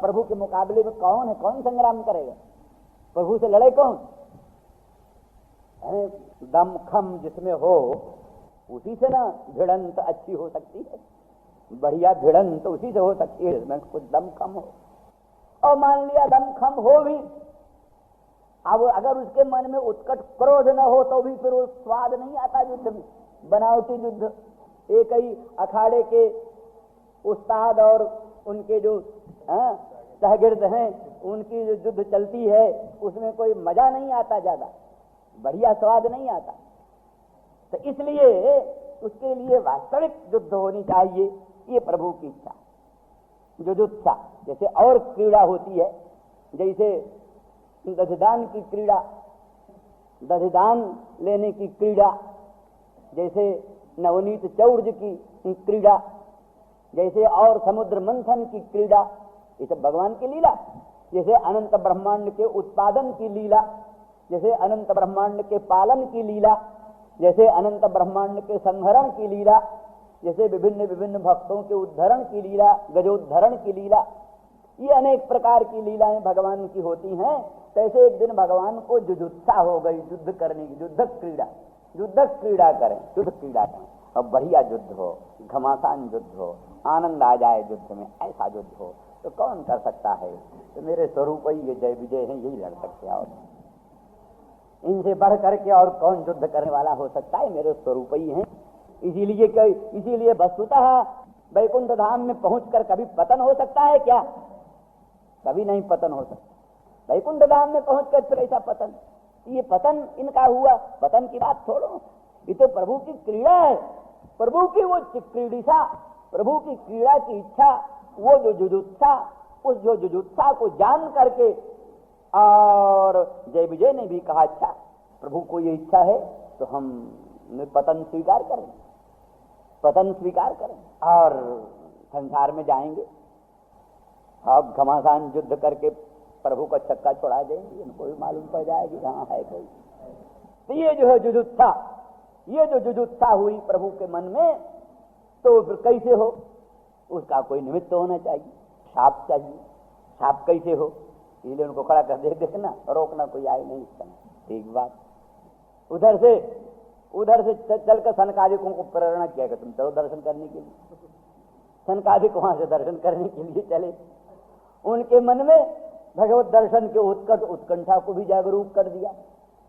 प्रभु के मुकाबले में कौन है, कौन संग्राम करेगा? प्रभु से लड़े कौन? अरे दम खम जिसमें हो उसी से ना भिड़ंत अच्छी हो सकती है, बढ़िया भिड़ंत उसी से हो सकती है जिसमें कुछ दम खम हो। और मान लिया दम खम हो भी, अब अगर उसके मन में उत्कट क्रोध न हो तो भी फिर वो स्वाद नहीं आता युद्ध में। बनावटी युद्ध, एक ही अखाड़े के उस्ताद और उनके जो सहगिर्द हैं उनकी जो युद्ध चलती है उसमें कोई मजा नहीं आता, ज्यादा बढ़िया स्वाद नहीं आता। तो इसलिए उसके लिए वास्तविक युद्ध होनी चाहिए, ये प्रभु की इच्छा। जुजुत्सा जैसे और क्रीड़ा होती है, जैसे दधिदान की क्रीड़ा, दधिदान लेने की क्रीड़ा, जैसे नवनीत चौर्ज की क्रीड़ा, जैसे और समुद्र मंथन की क्रीड़ा, ये सब भगवान की लीला। जैसे अनंत ब्रह्मांड के उत्पादन की लीला, जैसे अनंत ब्रह्मांड के पालन की लीला, जैसे अनंत ब्रह्मांड के संहरण की लीला, जैसे विभिन्न विभिन्न भक्तों के उद्धरण की लीला, गजोद्धरण की लीला, ये अनेक प्रकार की लीलाएं भगवान की होती हैं। तैसे एक दिन भगवान को जुजुत्सा हो गई युद्ध करने की, युद्ध क्रीड़ा करें, युद्ध क्रीड़ा करें और बढ़िया युद्ध हो, घमासान युद्ध हो, आनंद आ जाए युद्ध में, ऐसा युद्ध हो तो कौन कर सकता है? तो मेरे स्वरूप ही ये जय विजय हैं, यही लड़ सकते हैं, और इनसे बढ़ करके और कौन युद्ध करने वाला हो सकता है? मेरे स्वरूप ही हैं। इसीलिए वस्तुतः वैकुंठ धाम में पहुंचकर कभी पतन हो सकता है क्या? कभी नहीं पतन हो सकता। वैकुंठ धाम में पहुंचकर फिर ऐसा पतन, ये पतन इनका हुआ, पतन की बात छोड़ो, ये तो प्रभु की क्रीड़ा है, प्रभु की वो क्रीडिशा, प्रभु की क्रीड़ा की इच्छा, वो जो जुजुत्सा, उस जो जुजुत्सा को जान करके और जय विजय ने भी कहा अच्छा प्रभु को ये इच्छा है तो हम पतन स्वीकार करें, पतन स्वीकार करें और संसार में जाएंगे। अब घमासान युद्ध करके प्रभु का छक्का छोड़ा देंगे, इनको भी मालूम पड़ जाएगी कहाँ है कोई। तो ये जो है जुजुत्सा, ये जो जुजुत्सा हुई प्रभु के मन में, तो फिर कैसे हो? उसका कोई निमित्त होना चाहिए, छाप चाहिए। छाप कैसे हो? इसलिए उनको खड़ा कर देखना, रोकना कोई आए नहीं इस समय, ठीक बात। उधर से चल कर सनकादिकों को प्रेरणा किया कि तुम चलो दर्शन करने के लिए। सनकादिक वहां से दर्शन करने के लिए चले। उनके मन में भगवत दर्शन के उत्कंठा को भी जागरूक कर दिया।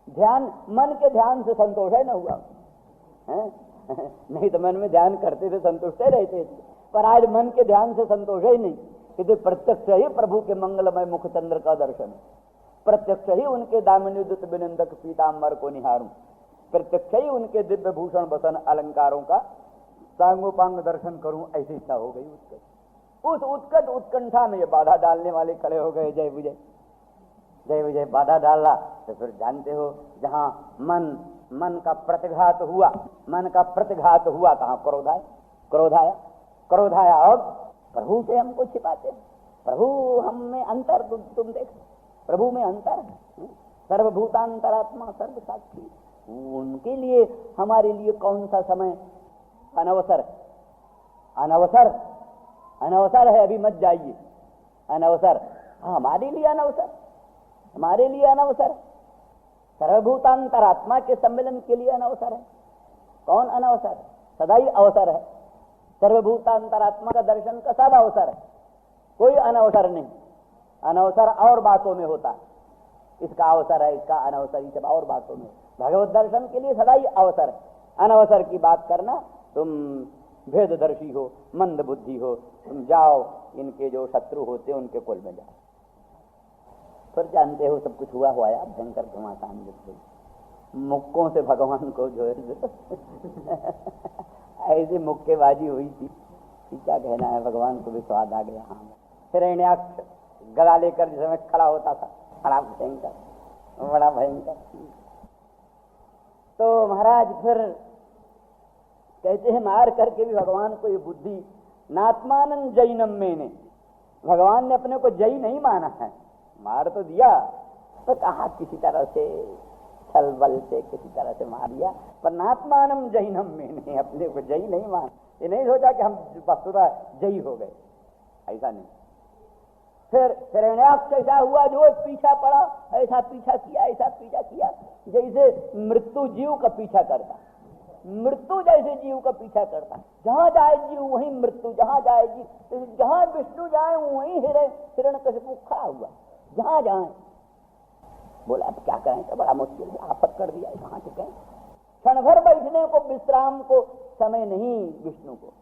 ध्यान, मन के ध्यान से संतोष है न हुआ है? नहीं तो मन में ध्यान करते थे, संतुष्ट रहते थे, पर आज मन के ध्यान से संतोष ही नहीं, कि प्रत्यक्ष ही प्रभु के मंगलमय मुख चंद्र का दर्शन, प्रत्यक्ष ही उनके दामिनीदूत विनिंदक पीतांबर को निहारूं, प्रत्यक्ष ही उनके दिव्य भूषण बसन अलंकारों का सांगोपांग दर्शन करूं, ऐसी इच्छा हो गई उत्कट। उस उत्कट उत्कंठा में ये बाधा डालने वाले खड़े हो गए। जय विजय, जय विजय बाधा डाला तो फिर जानते हो जहां मन का प्रतिघात हुआ, मन का प्रतिघात हुआ कहां? क्रोध आया और प्रभु से हमको छिपाते हैं। प्रभु हम में अंतर, तुम देख, प्रभु में अंतर है, सर्वभूतांतरात्मा सर्व साक्षी। उनके लिए हमारे लिए कौन सा समय अनवसर है? अभी मत जाइए, अनवसर हमारे लिए अनवसर, हमारे लिए अनवसर, सर्वभूतांतरात्मा के सम्मेलन के लिए अनवसर है। कौन अनवसर? सदा ही अवसर है। सर्वभूतांतरात्मा का दर्शन का सब अवसर है, कोई अनवसर नहीं। अनवसर और बातों में होता है, इसका अवसर है, इसका अनवसर, ये सब और बातों में। भगवत दर्शन के लिए सदा ही अवसर है। अनवसर की बात करना, तुम भेददर्शी हो, मंद बुद्धि हो, तुम जाओ इनके जो शत्रु होते हैं उनके कुल में जाओ। फिर जानते हो सब कुछ हुआ भयंकर घमासान युद्ध, मुक्कों से भगवान को जो है ऐसी मुक्केबाजी हुई थी कि क्या कहना है, भगवान को भी स्वाद आ गया। हाँ, हिरण्याक्ष गला लेकर जिस समय खड़ा होता था, बड़ा भयंकर। तो महाराज फिर कहते हैं मार करके भी भगवान को ये बुद्धि, नात्मानं जैनम मैंने, भगवान ने अपने को जय नहीं माना है, मार तो दिया तो कहा किसी तरह से छल बल से किसी तरह से मार दिया, पर नात्मानं जैनम मैंने, अपने को जय नहीं माना। ये नहीं सोचा कि हम वस्तुतः जयी हो गए, ऐसा नहीं। फिर हिरण्याक्ष ऐसा हुआ जो पीछा पड़ा, ऐसा पीछा किया, ऐसा पीछा किया, जैसे मृत्यु जीव का पीछा करता, मृत्यु जैसे जीव का पीछा करता। जहां जाए जीव वहीं मृत्यु, जहां जाए जीव, जहां विष्णु जाए वहीं हिरण्यकशिपु खड़ा हुआ, जहां जाए। बोला अब क्या करें, तो बड़ा मुश्किल है, आफत कर दिया, कहां से कहें। क्षण भर बैठने को, विश्राम को समय नहीं विष्णु को।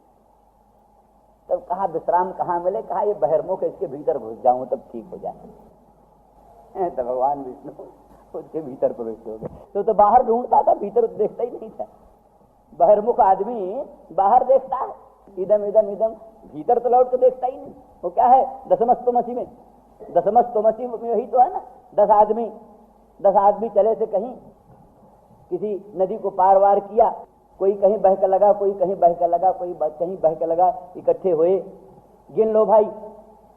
तब कहा विश्राम कहाँ मिले, कहा ये बहिर्मुख इसके भीतर घुस जाऊं तब ठीक हो जाए। तो भगवान विष्णु उसके भीतर प्रवेश हो गए। तो बाहर ढूंढता था, भीतर देखता ही नहीं था। बहिर्मुख आदमी बाहर देखता है, इदम इदम इदम, भीतर तो लौट के देखता ही नहीं। वो क्या है, दशमस्तोमसी में, दशमस्तोमसी में यही तो है ना। 10 आदमी चले थे कहीं, किसी नदी को पार वार किया, कोई कहीं बह के लगा, कोई कहीं बह के लगा, कोई कहीं बह के लगा, इकट्ठे हुए। गिन लो भाई,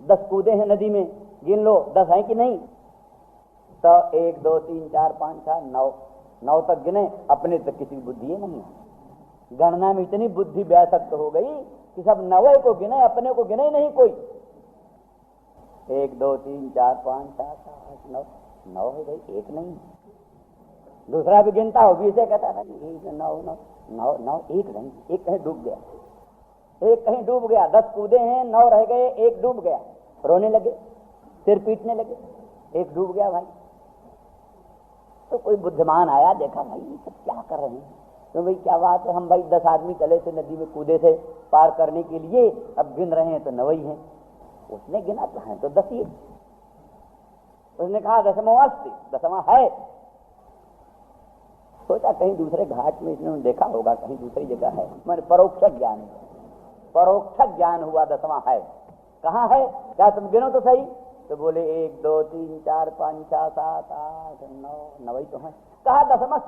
10 कूदे हैं नदी में, गिन लो 10 हैं कि नहीं। तो 1 2 3 4 5 6 9 तक गिने, अपने तक किसी बुद्धि ही नहीं। गणना में इतनी बुद्धि व्यासक्त हो गई कि सब 9 को गिने, अपने को गिने नहीं कोई। 1 2 3 4 5 6 7 8 9 है भाई, एक नहीं। दूसरा भी गिनता हो, भी इसे कहता था 9 एक नहीं, एक कहीं डूब गया, एक कहीं डूब गया। 10 कूदे हैं, 9 रह गए, एक डूब गया। रोने लगे, सिर पीटने लगे, एक डूब गया भाई। तो कोई बुद्धिमान आया, देखा भाई ये सब क्या कर रहे हैं। तो भाई क्या बात है, हम भाई 10 आदमी चले थे, नदी में कूदे थे पार करने के लिए, अब गिन रहे हैं तो 9 ही हैं। उसने गिना तो है तो 10 ही। उसने कहा 10वां है। सोचा कहीं दूसरे घाट में इसने देखा होगा, कहीं दूसरी जगह है। मैंने परोक्ष ज्ञान हुआ 10वां है। कहाँ है, क्या तुम गिनो तो सही। तो बोले 1 2 3 4 5 6 7 8 9 ही तो है। कहा 10वां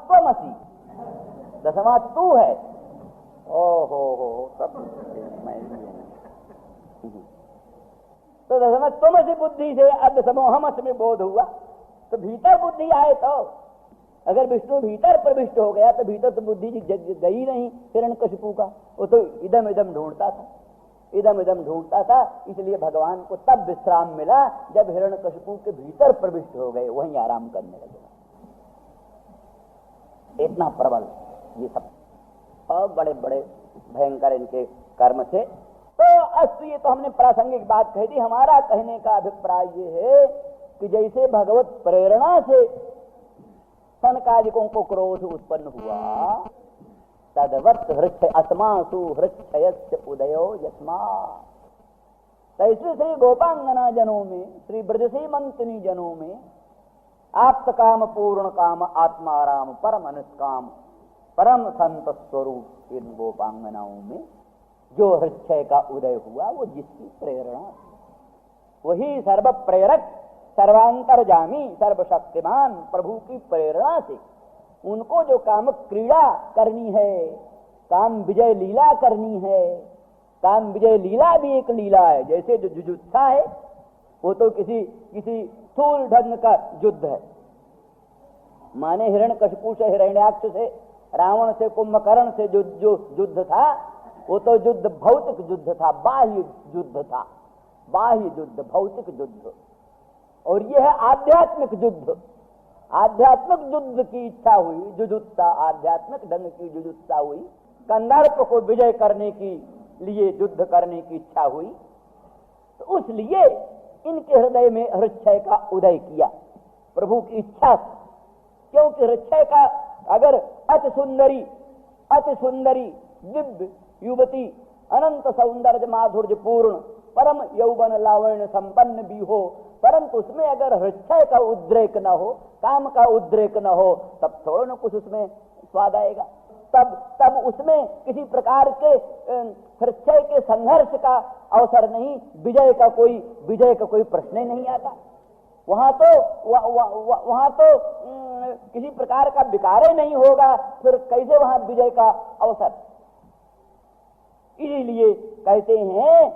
10वां तू है। ओहो सब मैं तो 10वां तुमसी बुद्धि से अब 10वां हमस में बोध हुआ। तो भीतर बुद्धि आए तो, अगर विष्णु भीतर प्रविष्ट हो गया तो भीतर तो बुद्धि गई नहीं हिरण्यकशिपु का। वो तो इदम इदम ढूंढता था, इदम इदम ढूंढता था। इसलिए भगवान को तब विश्राम मिला जब हिरण्यकशिपु के भीतर प्रविष्ट हो गए, वहीं आराम करने लगे। इतना प्रबल ये सब, और बड़े बड़े भयंकर इनके कर्म थे। तो अस्तु, ये तो हमने प्रासंगिक बात कही थी। हमारा कहने का अभिप्राय ये है कि जैसे भगवत प्रेरणा से सनकादिकों को क्रोध उत्पन्न हुआ, तदवत हृक्षय अस्मासु हृक्षयस्य उदयो यस्मा। तैसे श्री गोपांगना जनों में, श्री ब्रजसीमंतनी जनों में आप्त काम पूर्ण काम आत्माराम परम अनुष्काम परम संत स्वरूप इन गोपांगनाओं में जो हृक्षय का उदय हुआ, वो जिसकी प्रेरणा, वही सर्व प्रेरक सर्वांतरजामी सर्वशक्तिमान प्रभु की प्रेरणा से उनको जो काम क्रीड़ा करनी है, काम विजय लीला करनी है। काम विजय लीला भी एक लीला है। जैसे जो जुजुत्सा है वो तो किसी स्थूल ढंग का युद्ध है, माने हिरण्यकशिपु से, हिरण्याक्ष से, रावण से, कुंभकर्ण से जो युद्ध था वो तो युद्ध भौतिक युद्ध था, बाह्य युद्ध था, बाह्य युद्ध, भौतिक युद्ध। और यह है आध्यात्मिक युद्ध। आध्यात्मिक युद्ध की इच्छा हुई, जुजुत्सा, आध्यात्मिक ढंग की जुजुत्सा हुई। कंदर्प को विजय करने के लिए युद्ध करने की इच्छा हुई, तो उस लिए इनके हृदय में हृक्षय का उदय किया, प्रभु की इच्छा। क्योंकि हृक्षय का अगर अति सुंदरी दिव्य युवती, अनंत सौंदर्य माधुर्य पूर्ण परम यौवन लावण्य संपन्न भी हो, परंतु उसमें अगर हृक्षय का उद्रेक न हो, काम का उद्रेक न हो, तब थोड़ा न कुछ उसमें स्वाद आएगा। तब उसमें किसी प्रकार के हृक्षय के संघर्ष का अवसर नहीं, विजय का कोई प्रश्न ही नहीं आता। वहां तो किसी प्रकार का विकार नहीं होगा, फिर कैसे वहां विजय का अवसर। इसलिए कहते हैं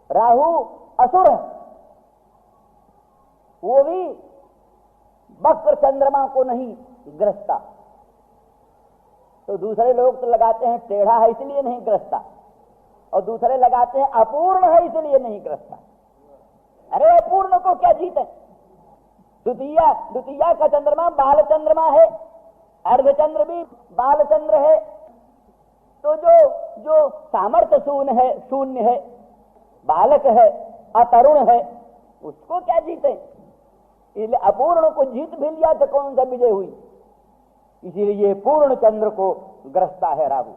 राहु असुर, वो भी वक्र चंद्रमा को नहीं ग्रसता। तो दूसरे लोग तो लगाते हैं टेढ़ा है इसलिए नहीं ग्रसता, और दूसरे लगाते हैं अपूर्ण है इसलिए नहीं ग्रसता। अरे अपूर्ण को क्या जीते? द्वितीया का चंद्रमा बाल चंद्रमा है, अर्धचंद्र भी बाल चंद्र है। तो जो सामर्थ्य शून्य है, बालक है, अतरुण है, उसको क्या जीते? इसलिए अपूर्ण को जीत भी लिया तो कौन सा विजय हुई? इसीलिए ये पूर्ण चंद्र को ग्रसता है राहु।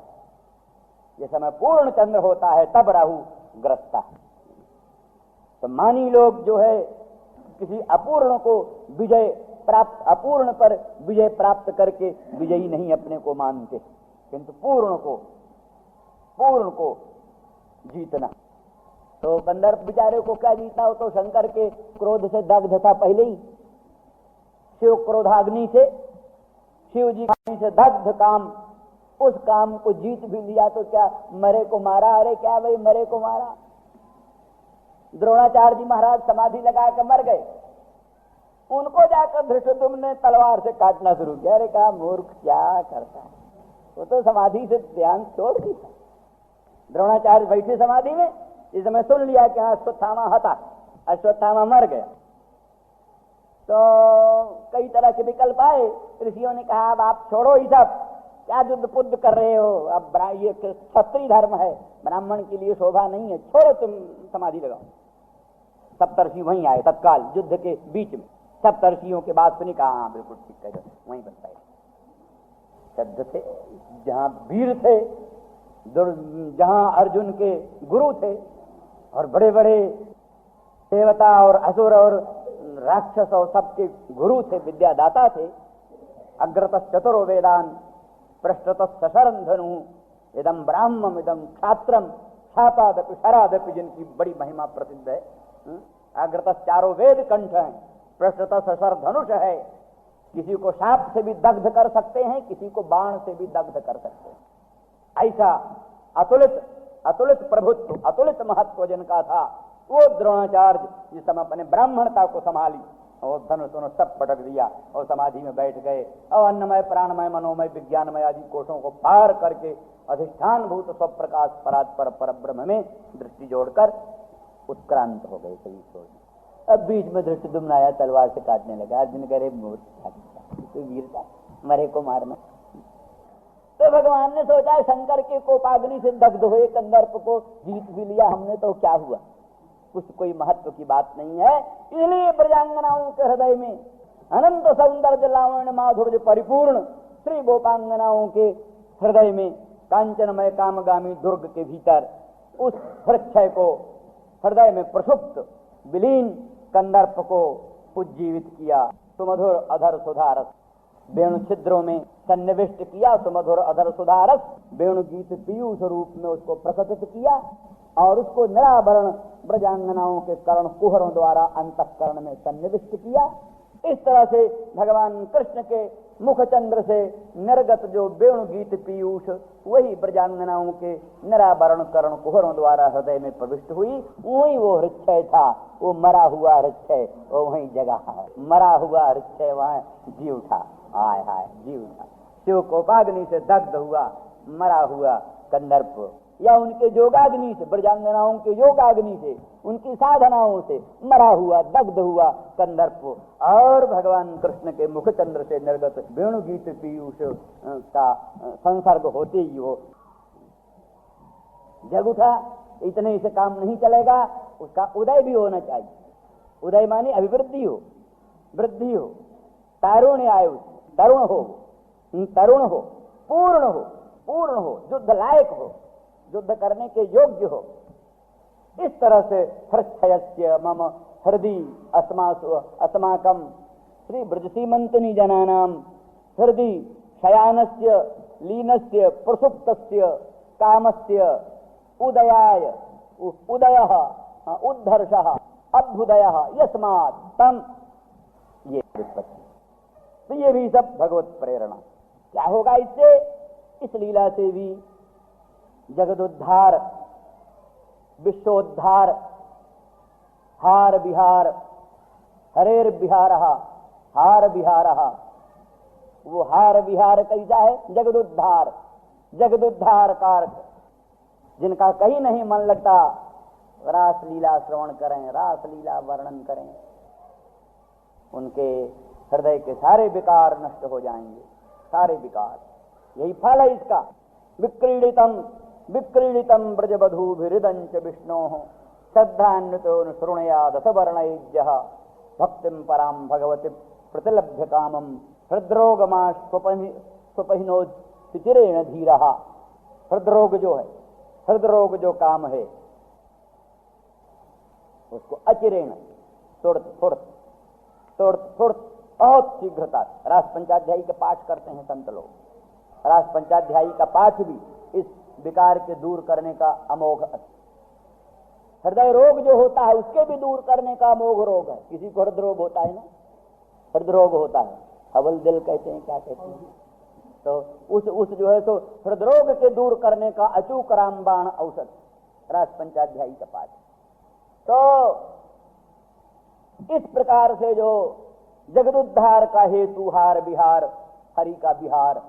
ये समय पूर्ण चंद्र होता है तब राहु ग्रसता है। तो मानी लोग जो है किसी अपूर्ण को विजय प्राप्त, अपूर्ण पर विजय प्राप्त करके विजयी नहीं अपने को मानते, किंतु पूर्ण को जीतना। तो कंदर्प बेचारे को क्या जीतना हो? तो शंकर के क्रोध से दग्ध था पहले ही, शिव क्रोधाग्नि से, शिव जी से दग्ध काम, उस काम को जीत भी लिया तो क्या मरे को मारा? अरे क्या भाई मरे को मारा? द्रोणाचार्य जी महाराज समाधि लगा कर मर गए, उनको जाकर धृष्टद्युम्न ने तलवार से काटना शुरू किया। अरे कहा मूर्ख क्या करता है, वो तो समाधि से ध्यान छोड़ दी। द्रोणाचार्य बैठे समाधि में, इस समय सुन लिया कि हाँ अश्वत्थामा हता, अश्वत्थामा मर गया। तो कई तरह के विकल्प आए, ऋषियों ने कहा अब आप छोड़ो ये सब, क्या युद्ध पुद्ध कर रहे हो? अब ये क्षत्रिय धर्म है, ब्राह्मण के लिए शोभा नहीं है, छोड़ो तुम समाधि लगाओ। सप्तर्षि वहीं आए तत्काल युद्ध के बीच में। सप्तर्षियों के बात सुनी, कहा हाँ बिल्कुल ठीक है, वहीं बनता है। शब्द थे जहां वीर थे, जहां अर्जुन के गुरु थे और बड़े बड़े देवता और असुर और राक्षस और सबके गुरु थे, विद्यादाता थे। अग्रतः चतुरो वेदान पृष्ठतः सशरं धनु इदम ब्राह्मम इदम क्षात्रम छापादपि शरादपि, जिनकी बड़ी महिमा प्रसिद्ध है। अग्रतः चारों वेद कंठ हैं, पृष्ठतः सशर धनुष है। किसी को शाप से भी दग्ध कर सकते हैं, किसी को बाण से भी दग्ध कर सकते हैं। ऐसा अतुलित प्रभुत्व, अतुलित महत्व जिनका था, वो द्रोणाचार्य जिस समय अपने ब्राह्मणता को संभाली और धनुष सब पटक दिया और समाधि में बैठ गए और अन्नमय प्राणमय मनोमय विज्ञानमय आदि कोषों को पार करके अधिष्ठान भूत स्वप्रकाश परात्पर परब्रह्म में दृष्टि जोड़कर उत्क्रांत हो गए शरीर छोड़। अब बीच में धृष्टद्युम्न आया, तलवार से काटने लगा। अर्जुन कह रहे मूर्ख वीरता, मरे को मारना। तो भगवान ने सोचा शंकर के कोपाग्नि से दग्ध हुए कंदर्प को जीत भी लिया हमने, तो क्या हुआ? कुछ कोई महत्व की बात नहीं है। इसलिए ब्रजांगनाओं के हृदय में अनंत सौंदर्य लावण्य माधुर्य परिपूर्ण श्री गोपांगनाओं के हृदय में कांचनमय कामगामी दुर्ग के भीतर उस हृक्षय को हृदय में प्रसुप्त विलीन कंदर्प को पुज्जीवित किया। सुमधुर अधर सुधारस वेणु छिद्रों में सन्निविष्ट किया। सुमधुर अधर सुधारस वेणु गीत पीयूष रूप में उसको प्रकटित किया और उसको निराभरण ब्रजांगनाओं के कर्ण कुहरों द्वारा अंतःकरण में सन्निविष्ट किया। इस तरह से भगवान कृष्ण के मुख चंद्र से निर्गत जो वेणु गीत पीयूष वही ब्रजांगनाओं के निराभरण कर्ण कुहरों द्वारा हृदय में प्रविष्ट हुई। वही वो हृक्षय था, वो मरा हुआ हृक्षय, वो वही जगह है। मरा हुआ हृक्षय वहां जी उठा, आय हाय जी उठा। शिव कोपाग्नि से दग्ध हुआ मरा हुआ कंदर्प, या उनके योगाग्नि से, ब्रजांगनाओं के योगाग्नि से, उनकी साधनाओं से मरा हुआ दग्ध हुआ कंदर्प, और भगवान कृष्ण के मुखचंद्र से निर्गत वेणु गीत पीयूष का संसर्ग होते ही वो जग उठा। इतने से काम नहीं चलेगा, उसका उदय भी होना चाहिए। उदय माने अभिवृद्धि हो, वृद्धि हो, तारुण्य आयु, तरुण हो, पूर्ण हो, युद्ध लायक हो, युद्ध करने के योग्य हो। इस तरह से हृक्षयस्य मम हृदि अस्माकम श्री ब्रजसीमंतनी जनानाम हृदि शयानस्य लीनस्य प्रसुप्तस्य कामस्य उदयाय उदयः उद्धर्षः अभ्युदयः यस्मात् तम, ये विपत्ति। तो ये भी सब भगवत प्रेरणा। क्या होगा इससे? इस लीला से भी जगदोद्धार, विश्वोद्धार, हार विहार, हरेर विहार, हार विहार। वो हार विहार कैसा है? जगदोद्धार, जगदोद्धार कारक, जिनका कहीं नहीं मन लगता, रास लीला श्रवण करें, रास लीला वर्णन करें, उनके हृदय के सारे विकार नष्ट हो जाएंगे, सारे विकार। यही फल है इसका। विक्रीडितम विक्रीडितम ब्रजवधूभिरिदंच विष्णोः श्रद्धान्वितो शृणुया दशवर्णैज्यः भक्तिम पराम भगवती प्रतिलभ्य कामम हृद्रोगमा स्वपहिनो चिरेण धीरः। हृदरोग जो है, हृदरोग जो काम है, उसको अचिरेण तोड़ बहुत शीघ्रता। रास पंचाध्यायी का पाठ करते हैं संत लोग। रास पंचाध्यायी का पाठ भी इस विकार के दूर करने का अमोघ, हृदय रोग जो होता है उसके भी दूर करने का अमोघ रोग है। किसी को हृदय रोग होता है ना, हृदय रोग होता है, हवल दिल कहते हैं, क्या कहते हैं, तो उस जो है तो हृदय रोग के दूर करने का अचूक रामबाण औषध रास पंचाध्यायी का पाठ। तो इस प्रकार से जो जगदुद्धार का हेतु हार बिहार, हरि का बिहार,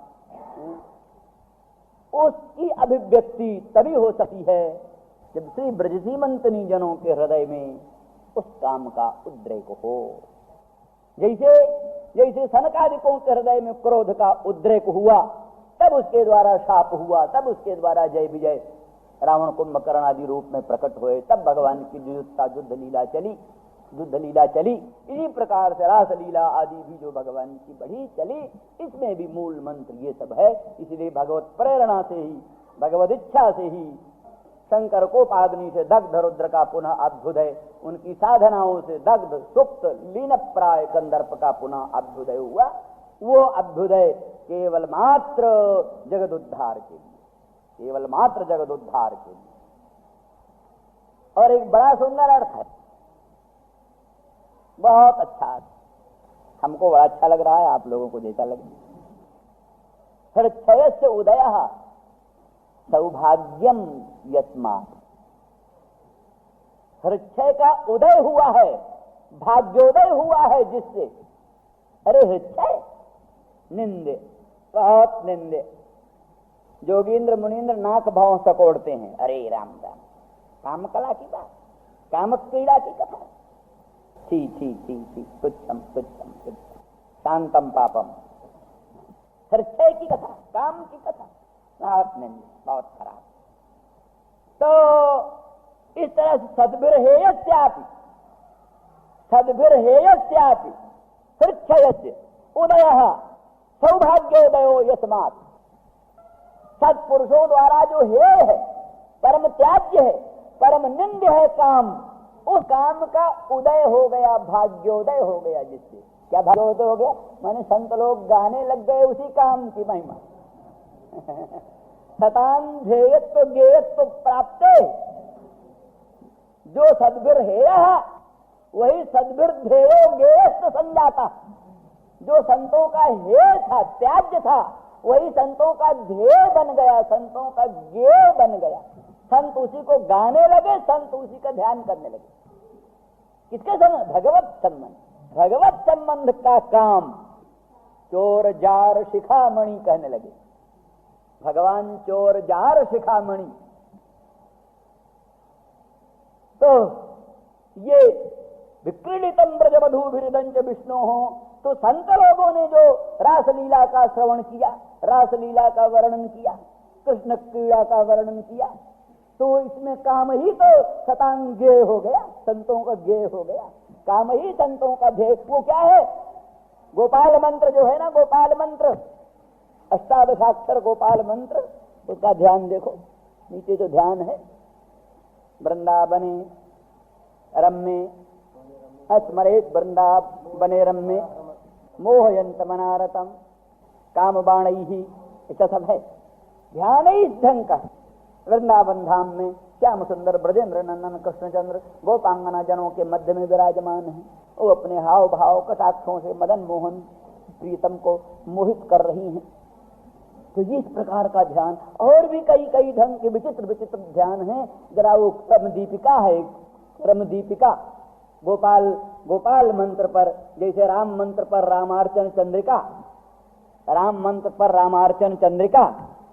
उसकी अभिव्यक्ति तभी हो सकती है जब श्री ब्रजसीमंतनी जनों के हृदय में उस काम का उद्रेक हो। जैसे सनकादिकों के हृदय में क्रोध का उद्रेक हुआ, तब उसके द्वारा शाप हुआ, तब उसके द्वारा जय विजय रावण कुंभकर्ण आदि रूप में प्रकट हुए, तब भगवान की युद्ध लीला चली। इसी प्रकार से रास लीला आदि भी जो भगवान की बढ़ी चली, इसमें भी मूल मंत्र ये सब है। इसलिए भगवत प्रेरणा से ही, भगवत इच्छा से ही शंकर को पाग्नि से दग्ध रुद्र का पुनः अभ्युदय, उनकी साधनाओं से दग्ध सुप्त लीन प्राय कंदर्प का पुनः अभ्युदय हुआ। वो अभ्युदय केवल मात्र जगदुद्धार के लिए, केवल मात्र जगदुद्धार के लिए। और एक बड़ा सुंदर अर्थ है, बहुत अच्छा, हमको बड़ा अच्छा लग रहा है, आप लोगों को जैसा लगे। हृक्षयस्य उदयः सौभाग्यम यस्मात्। हृक्षय का उदय हुआ है, भाग्योदय हुआ है जिससे। अरे हृक्षय निंदे, बहुत निंदे। जोगींद्र मुनींद्र नाक भाव सकोड़ते हैं, अरे राम राम, काम कला की बात, कामक क्रीड़ा की कथा, छी छी छी छी, तुच्छम तुच्छम तुच्छम, शांतम पापम। हृक्षय की कथा, काम की कथा, बहुत निंदे, बहुत खराब। तो इस तरह से सद्भिर्हेयस्यापि हृक्षयस्य उदयः सौभाग्योदयो यस्मात्। सत्पुरुषों द्वारा जो हेय है, परम त्याज्य है, परम निंद्य है काम, उस काम का उदय हो गया, भाग्योदय हो गया। जिससे क्या भाग्योदय हो गया? माने संत लोग गाने लग गए उसी काम की महिमा। सतान ध्येयत्व ज्ञेयत्व प्राप्त, जो सद्भिर हेय वही सद्भिर ध्येयो ज्ञेयत्व संजाता। जो संतों का हेय था, त्याज्य था, वही संतों का ध्येय बन गया, संतों का ज्ञेय बन गया। संत उसी को गाने लगे, संत उसी का ध्यान करने लगे। किसके संबंध? भगवत संबंध। भगवत संबंध का काम चोर जार शिखामणि कहने लगे। भगवान चोर जार शिखामणि। तो ये विक्रीडितम ब्रजवधूभिरिदंच विष्णोः, तो संत लोगों ने जो रासलीला का श्रवण किया, रासलीला का वर्णन किया, कृष्ण क्रीड़ा का वर्णन किया, तो इसमें काम ही तो शतांग ज्ञेय हो गया, संतों का ज्ञेय हो गया। काम ही संतों का ध्येय। वो क्या है? गोपाल मंत्र जो है ना, गोपाल मंत्र, अष्टादशाक्षर गोपाल मंत्र, उसका ध्यान देखो। नीचे जो ध्यान है, वृंदावने रम्ये स्मरेत वृंदावने रम्ये मोहयंत मनारतम काम बाणैहि, ऐसा सब है। ध्यान ही इस ढंग का। वृंदावन धाम में श्याम सुंदर ब्रजेंद्र नंदन कृष्णचंद्र गोपांगना जनों के मध्य में विराजमान है। वो अपने हाव भाव कटाक्षों से मदन मोहन प्रीतम को मोहित कर रही हैं। तो इस प्रकार का ध्यान, और भी कई कई ढंग के विचित्र विचित्र ध्यान है। जरा वो क्रम दीपिका है, क्रम दीपिका गोपाल मंत्र पर, जैसे राम मंत्र पर रामार्चन चंद्रिका, राम मंत्र पर रामार्चन चंद्रिका,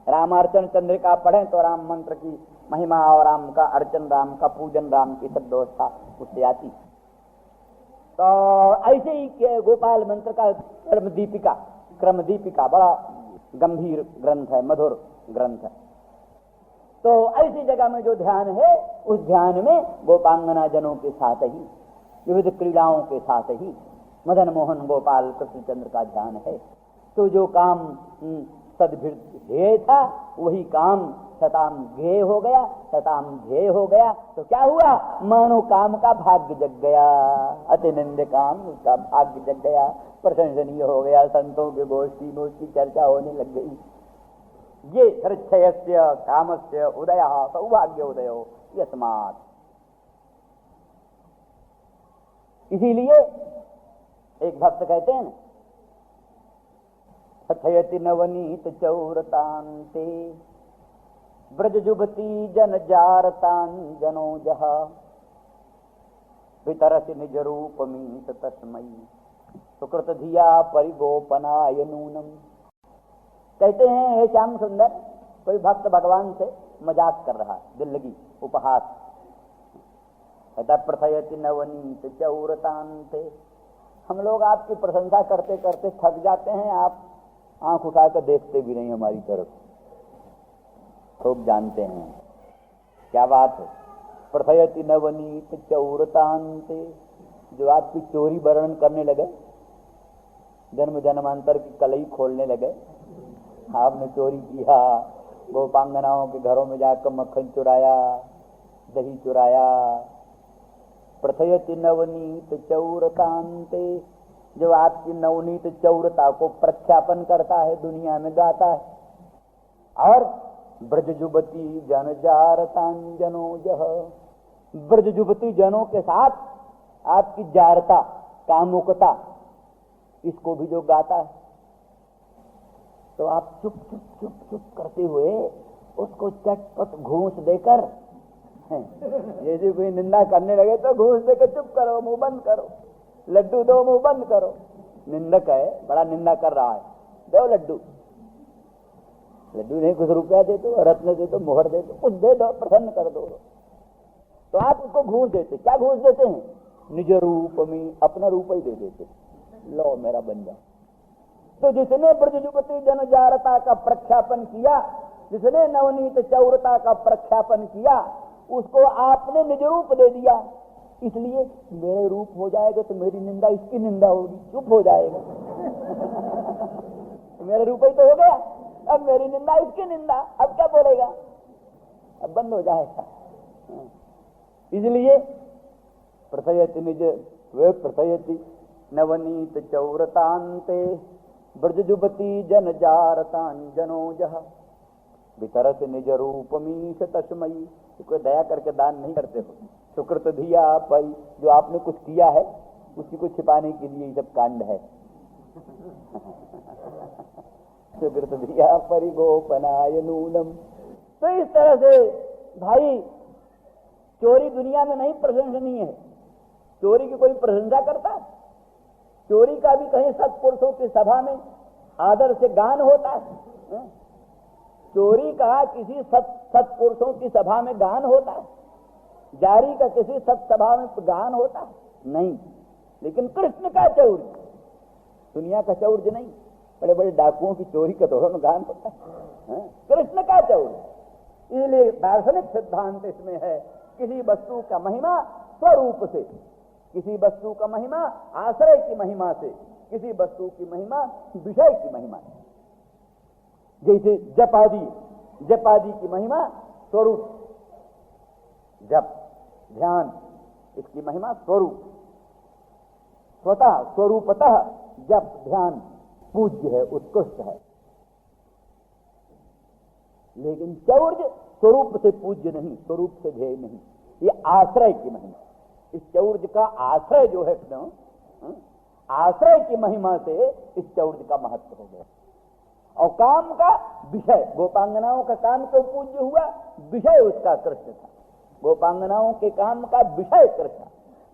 रामार्चन चंद्रिका पढ़ें तो राम मंत्र की महिमा और राम का अर्चन, राम का पूजन, राम की सब व्यवस्था उससे आती। तो ऐसे ही गोपाल मंत्र का क्रम दीपिका बड़ा गंभीर ग्रंथ है, मधुर ग्रंथ है। तो ऐसी जगह में जो ध्यान है, उस ध्यान में गोपांगना जनों के साथ ही, विविध क्रीड़ाओं के साथ ही मदन मोहन गोपाल कृष्णचंद्र का ध्यान है। तो जो काम सद्भिर्ध्येय था वही काम सताम ध्येय हो गया, सताम ध्येय हो गया। तो क्या हुआ, मानो काम का भाग्य जग गया, अति निंद काम उसका भाग्य जग गया, प्रशंसनीय हो गया, संतों की गोष्ठी में उसकी चर्चा होने लग गई। ये हृच्छयस्य कामस्य उदय सौभाग्य उदय यस्मात्। इसीलिए एक भक्त कहते हैं, हृच्छयति नवनीत चौरतांते ब्रज जुबती जन जारतान जनो जहा वितरसि निज रूप मीत तस्मयी सुकृत धिया परिगोपनाय नूनम। कहते हैं, हे श्याम सुंदर, कोई भक्त भगवान से मजाक कर रहा, दिल लगी उपहास। कहता प्रथयति नवनीत चौरतांते, हम लोग आपकी प्रशंसा करते करते थक जाते हैं, आप आंख उठाकर देखते भी नहीं हमारी तरफ, खूब जानते हैं क्या बात है। प्रथयति नवनीत चौरतांते, जो आपकी चोरी वर्णन करने लगे, जन्म जन्मांतर की कलई खोलने लगे, आपने चोरी किया, गोपांगनाओं के घरों में जाकर मक्खन चुराया, दही चुराया। प्रथयति नवनीत चौरतांते, जो आपकी नवनीत चौरता को प्रख्यापन करता है, दुनिया में गाता है। और ब्रज जुबती जन जारतान जनो जह, ब्रज जुबती जनों के साथ आपकी जारता, कामुकता, इसको भी जो गाता है, तो आप चुप चुप चुप चुप करते हुए उसको चटपट घूंस देकर, जैसे कोई निंदा करने लगे तो घूंस देकर चुप करो, मुंह बंद करो, लड्डू दो मुंह बंद करो। निंदक है, बड़ा निंदा कर रहा है, दो लड्डू, लड्डू नहीं कुछ रुपया दे दो, रत्न दे दो, मोहर दे दो, कुछ दे दो, प्रसन्न कर दो। तो आप उसको घूंस देते, क्या घूंस देते हैं, निज रूप में, अपना रूप ही दे देते, लो मेरा बन जा। तो जिसने ब्रजजुपति जन जारता का प्रख्यापन किया, जिसने नवनीत चौरता का प्रख्यापन किया, उसको आपने निज रूप दे दिया। इसलिए मेरे रूप हो जाएगा तो मेरी निंदा इसकी निंदा होगी, चुप हो जाएगा। मेरा रूप ही तो हो गया, अब मेरी निंदा इसकी निंदा, अब क्या बोलेगा, अब बंद हो जाएगा। इसलिए प्रथयति निज वे प्रथयति नवनीत चौरतांते ब्रज जुबती जन जारतान जनो जहा वितरस निज रूप मीश तस्मयी। कोई दया करके दान नहीं करते हो, सुकृत धिया पई, जो आपने कुछ किया है उसी को छिपाने के लिए सब कांड है। सुकृत धिया परिगोपनाय नूनम। तो इस तरह से भाई, चोरी दुनिया में नहीं प्रशंसनीय है। चोरी की कोई प्रशंसा करता है? चोरी का भी कहीं सत्पुरुषों की सभा में आदर से गान होता है? चोरी का किसी सत्पुरुषों की सभा में गान होता है? जारी का किसी सत्सभा में गान होता है? नहीं। लेकिन कृष्ण का चौर्य, दुनिया का चौर्य नहीं, बड़े बड़े डाकुओं की चोरी का तो गान होता है, कृष्ण का चौर्य। इसलिए दार्शनिक सिद्धांत इसमें है, किसी वस्तु का महिमा स्वरूप से, किसी वस्तु का महिमा आश्रय की महिमा से, किसी वस्तु की महिमा विषय की महिमा से। जैसे जप आदि की महिमा स्वरूप, जप ध्यान, इसकी महिमा स्वरूप, स्वतः स्वरूपतः जप ध्यान पूज्य है, उत्कृष्ट है। लेकिन चौर्य स्वरूप से पूज्य नहीं, स्वरूप से ध्येय नहीं, ये आश्रय की महिमा। इस चौर्य का आश्रय जो है न, आश्रय की महिमा से इस चौर्य का महत्व हो गया। और काम का विषय, गोपांगनाओं का काम तो पूज्य हुआ, विषय उसका कृष्ण था। गोपांगनाओं के काम का विषय कृष्ण।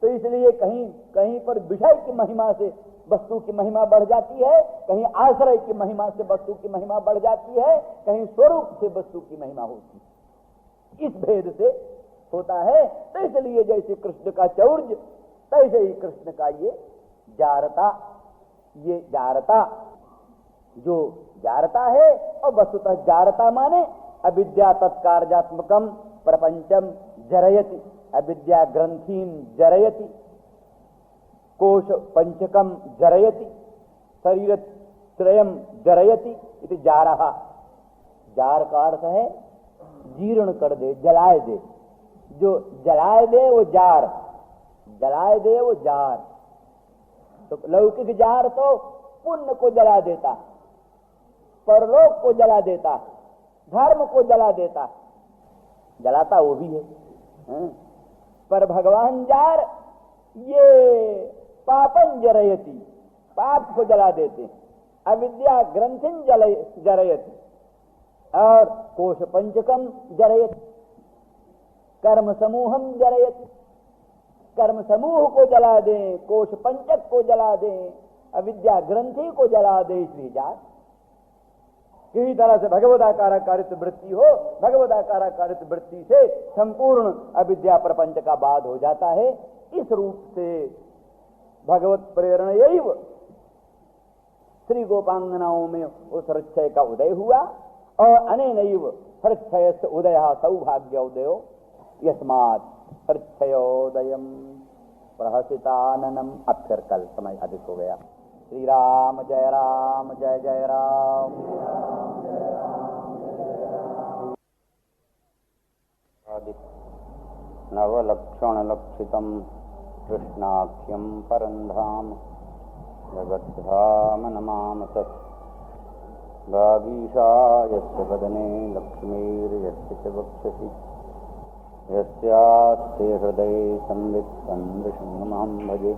तो इसलिए कहीं कहीं पर विषय की महिमा से वस्तु की महिमा बढ़ जाती है, कहीं आश्रय की महिमा से वस्तु की महिमा बढ़ जाती है, कहीं स्वरूप से वस्तु की महिमा होती है। इस भेद से होता है। तो इसलिए जैसे कृष्ण का चौर्य, तैसे ही कृष्ण का ये जारता, ये जारता जो जारता है, और वस्तुतः जारता माने अविद्या तत्कार्यात्मकम प्रपंचम जरयति, अविद्या ग्रंथीन जरयति, कोश पंचकम जरयति, शरीर त्रयम जरयति, इति जारहा। जार का अर्थ है जीर्ण कर दे, जलाए दे। जो जलाए दे वो जार, जलाए दे वो जार। तो लौकिक जार तो पुण्य को जला देता, परलोक को जला देता, धर्म को जला देता, जलाता वो भी है। पर भगवान जार ये पापन जरयति, पाप को जला देते, अविद्या ग्रंथिन जरयति, और कोश पंचकम जरयति, कर्म समूहम जरयति, कर्म समूह को जला दें, कोश पंचक को जला दें, अविद्या ग्रंथि को जला दे, इसलिए जार। किसी तरह से भगवदाकारित वृत्ति हो, भगवदाकारित वृत्ति से संपूर्ण अविद्या प्रपंच का बाध हो जाता है। इस रूप से भगवत प्रेरणयैव श्री गोपांगनाओं में उस हृक्षय का उदय हुआ, और अनेनैव हृक्षय से उदय सौभाग्य उदयो यस्मात् हृक्षयोदयम प्रहसिताननम। अब फिर कल समय अधिक हो गया। श्री राम जय राम, जय जय राम। नवलक्षण लक्षितम कृष्णाख्यम परंधाम जगद्धाम नमाम तत्। भागीशा यस्य वदने लक्ष्मीर्यस्य च वक्षसि, यस्यास्ते हृदये संवित् सन्दृशमहं भजे।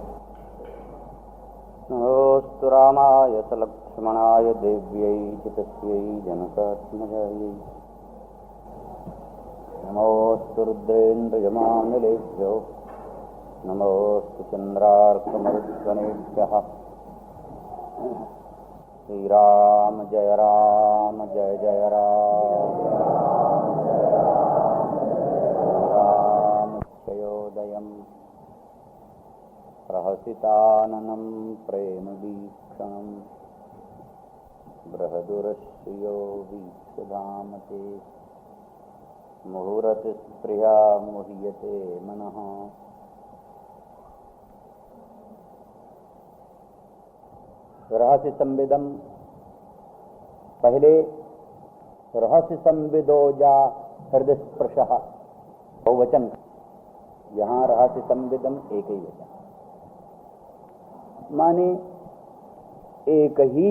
नमोऽस्तु रामाय च लक्ष्मणाय देव्यै च तस्यै जनकात्मजायै। नमोऽस्तु रुद्रेन्द्रयमानिलेभ्यो, नमोऽस्तु चन्द्रार्कमरुद्गणेभ्यः। श्रीराम जय राम, जय जय राम। रामक्षयोदयम् प्रहसिताननं प्रेमवीक्षणं, बृहदुरश्रियो वीक्षधामते। मुहुरतिस्पृहा मुह्यते मनः, रहस्य संविदम। पहले रहस्य संविदो जा हृदय स्पर्शः बहुवचन, यहाँ रहस्य संविदम एक ही वचन, माने एक ही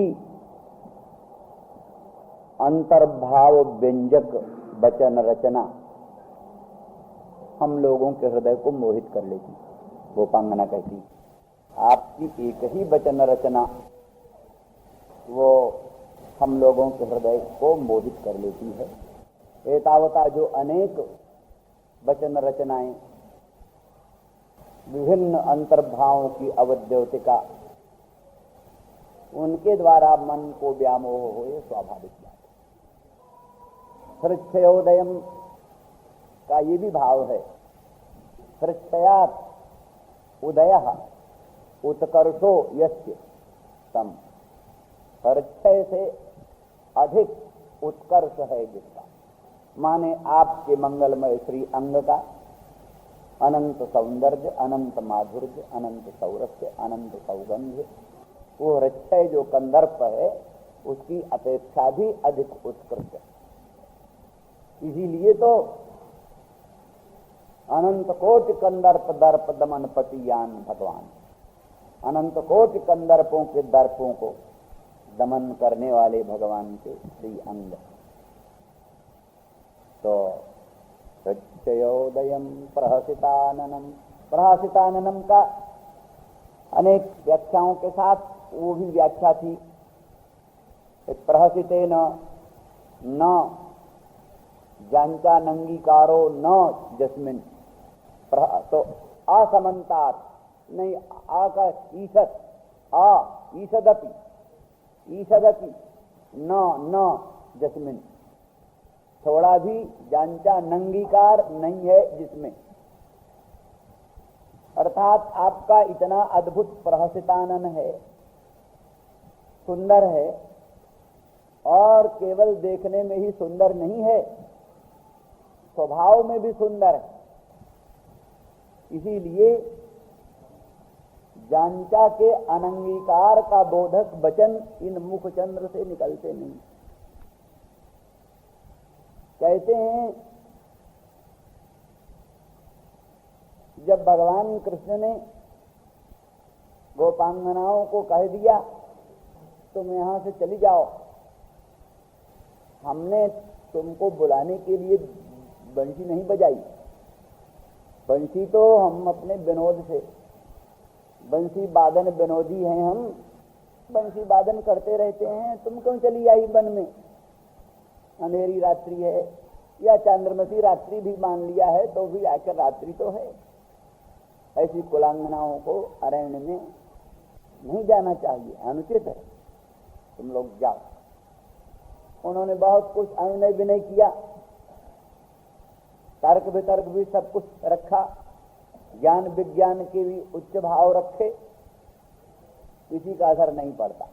अंतर्भाव व्यंजक वचन रचना हम लोगों के हृदय को मोहित कर लेती। गोपांगना कहती आपकी एक ही वचन रचना वो हम लोगों के हृदय को मोहित कर लेती है। एतावता जो अनेक वचन रचनाएं विभिन्न अंतर्भावों की अवद्योतिका, उनके द्वारा मन को व्यामोह हो, ये स्वाभाविक बात है। हृक्षयोदयम का ये भी भाव है। हृक्षयात् उदयः उत्कर्षो यस्य तम। हृक्षय से अधिक उत्कर्ष है जिसका, माने आपके मंगलमय श्री अंग का अनंत सौंदर्य, अनंत माधुर्य, अनंत सौरभ्य, अनंत सौगंध, वो हृक्षय जो कंदर्प है उसकी अपेक्षा भी अधिक उत्कृष्ट है। इसीलिए तो अनंत कोटि कंदर्प दर्प दमन पटियान भगवान, अनंत कोटि कंदर्पों के दर्पों को दमन करने वाले भगवान के श्री अंग। तो हृक्षयोदयम प्रहसिताननम, प्रहसिताननम का अनेक व्याख्याओं के साथ वो भी व्याख्या थी। प्रहसिते न जांचा नंगीकारो न जस्मिन, तो असमंतात नहीं, आ का ईसत, आ ईसदपि, ईसदपि न जस्मिन, थोड़ा भी जांचा नंगीकार नहीं है जिसमें, अर्थात आपका इतना अद्भुत प्रहसितानन है, सुंदर है, और केवल देखने में ही सुंदर नहीं है, स्वभाव में भी सुंदर है। इसीलिए जांचा के अनंगीकार का बोधक वचन इन मुखचंद्र से निकलते नहीं। कहते हैं जब भगवान कृष्ण ने गोपांगनाओं को कह दिया तुम यहां से चली जाओ, हमने तुमको बुलाने के लिए बंसी नहीं बजाई, बंसी तो हम अपने विनोद से, बंसी वादन विनोदी हैं हम, बंसी वादन करते रहते हैं, तुम क्यों चली आई वन में, अंधेरी रात्रि है, या चंद्रमसी रात्रि भी मान लिया है तो भी आखिर रात्रि तो है। ऐसी कुलांगनाओं को अरण्य में नहीं जाना चाहिए, अनुचित है, तुम लोग जाओ। उन्होंने बहुत कुछ अनुनय विनय किया, तर्क वितर्क भी सब कुछ रखा, ज्ञान विज्ञान के भी उच्च भाव रखे, किसी का असर नहीं पड़ता।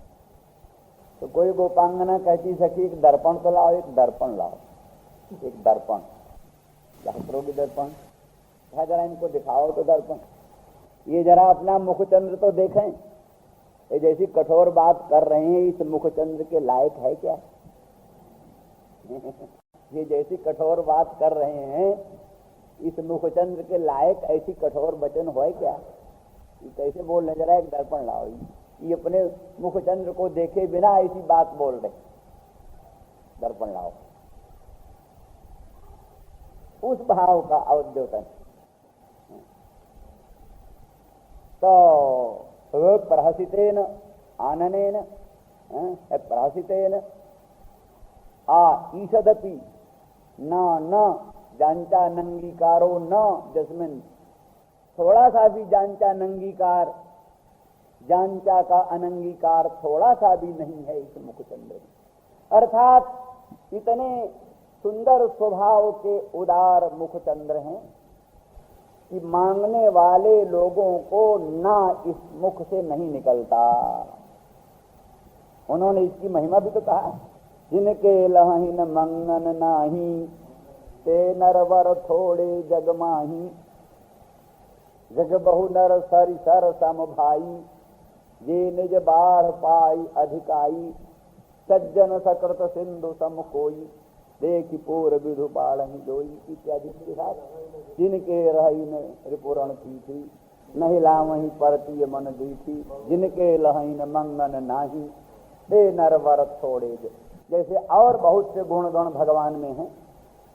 तो कोई गोपांगना कहती सखी एक दर्पण तो लाओ, एक दर्पण लाओ, एक दर्पण, क्या करोगे दर्पण, जरा इनको दिखाओ तो दर्पण, ये जरा अपना मुखचंद्र तो देखें, ये जैसी कठोर बात कर रहे हैं इस मुखचंद्र के लायक है क्या? ये जैसी कठोर बात कर रहे हैं इस मुखचंद्र के लायक ऐसी कठोर वचन हो क्या? ये कैसे बोल रहे, जरा एक दर्पण लाओ, ये अपने मुखचंद्र को देखे बिना ऐसी बात बोल रहे, दर्पण लाओ। उस भाव का अवद्योतन। तो प्रहसितेन आननेन, प्रहसितेन ईषदपि न जांचा नंगीकारो न जस्मिन, थोड़ा सा भी जांचा नंगीकार, जांचा का अनंगीकार थोड़ा सा भी नहीं है इस मुखचंद्र में। अर्थात इतने सुंदर स्वभाव के उदार मुखचंद्र हैं कि मांगने वाले लोगों को ना इस मुख से नहीं निकलता। उन्होंने इसकी महिमा भी तो कहा, जिनके लहिन मंगन नाही, ते नरवर थोड़े जग माही, जग बहु नर सरि सर सम भाई, जे निज बाढ़ पाई अधिकाई, सज्जन सकृत सिंधु सम कोई, देखी पूर विधु बाढ़ जोई, इत्यादि के साथ। जिनके रही न रिपुरण की थी, नहीं लावही परती मन दी थी, जिनके लहिन मंगन नाही, ते नरवर थोड़े। जैसे और बहुत से गुण गण भगवान में हैं,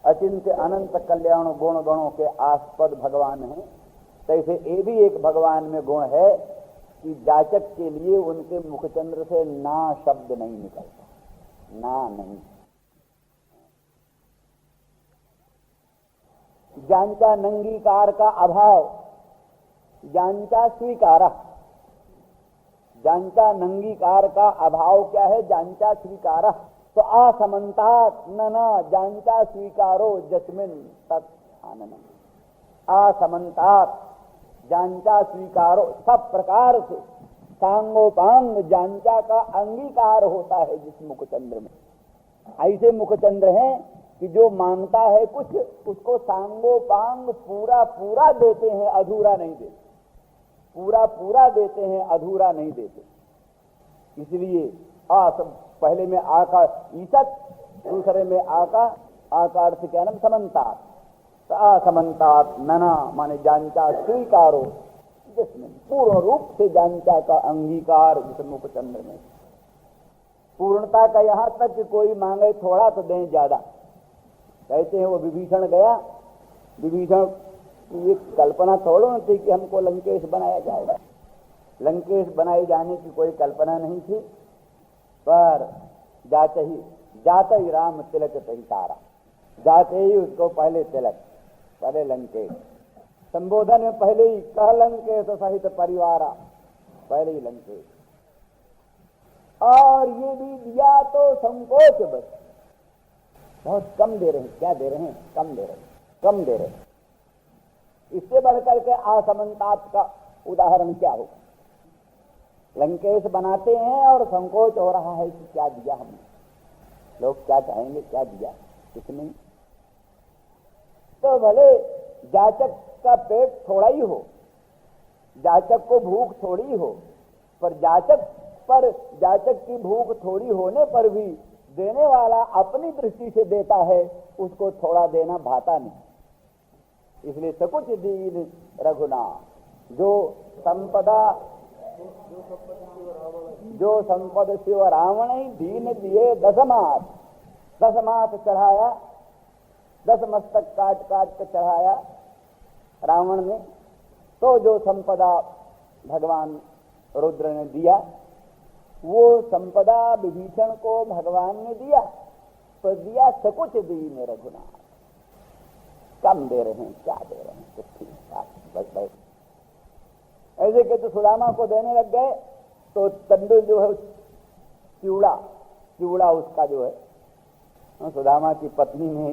अचिंत्य अनंत कल्याण गुण गणों के आस्पद भगवान हैं, तैसे ये भी एक भगवान में गुण है कि जाचक के लिए उनके मुखचंद्र से ना शब्द नहीं निकलता, ना नहीं। जांचा नंगीकार का अभाव, जांचा स्वीकारा, जांचा नंगीकार का अभाव क्या है? जांचा स्वीकारा। तो असमंतात न जांचा स्वीकारो जस्मिन तत् आनंद, असमंतात जांचा स्वीकारो, सब प्रकार से सांगोपांग जांचा का अंगीकार होता है जिस मुखचंद्र में। ऐसे मुखचंद्र हैं कि जो मांगता है कुछ उसको सांगोपांग पूरा पूरा देते हैं, अधूरा नहीं देते, पूरा पूरा देते हैं, अधूरा नहीं देते। इसलिए सब पहले में आका ईसत, दूसरे में आका अर्थ क्या नाम समन्तात, असमन्तात नना माने जांचा स्वीकारो, जिसमें पूर्ण रूप से जांचा का अंगीकार जिस मुखचंद्र में। पूर्णता का यहां तक कि कोई मांगे थोड़ा तो दें ज्यादा। कहते हैं वो विभीषण गया, विभीषण की एक कल्पना थोड़ो न थी कि हमको लंकेश बनाया जाएगा, लंकेश बनाए जाने की कोई कल्पना नहीं थी, पर जाते ही राम तिलक तही तारा, जाते ही उसको पहले तिलक, पहले लंकेश, संबोधन में पहले ही कह लंकेश सहित परिवारा, पहले ही लंकेश। और ये भी दिया तो संकोच बस, बहुत कम दे रहे हैं। क्या दे रहे हैं? कम दे रहे हैं, कम दे रहे हैं। इससे बढ़कर के असमंतात का उदाहरण क्या होगा? लंकेश बनाते हैं और संकोच हो रहा है कि क्या दिया हमने, लोग क्या कहेंगे, क्या दिया किसने। तो भले जाचक का पेट थोड़ा ही हो, जाचक को भूख थोड़ी हो, पर जाचक की भूख थोड़ी होने पर भी देने वाला अपनी दृष्टि से देता है, उसको थोड़ा देना भाता नहीं। इसलिए सकुच दीन रघुनाथ, जो संपद शिव रावण दीन दिए दसमात, 10 माथ चढ़ाया, 10 मस्तक काट काट के चढ़ाया रावण ने। तो जो संपदा भगवान रुद्र ने दिया, वो संपदा विभीषण को भगवान ने दिया, तो दिया सकुच दीन रघुनाथ। कम दे रहे हैं, क्या दे रहे हैं, कुछ ठीक ठाक बस बैठ। ऐसे कि तो सुदामा को देने लग गए, तो तंडुल जो है चिवड़ा उसका जो है, सुदामा की पत्नी ने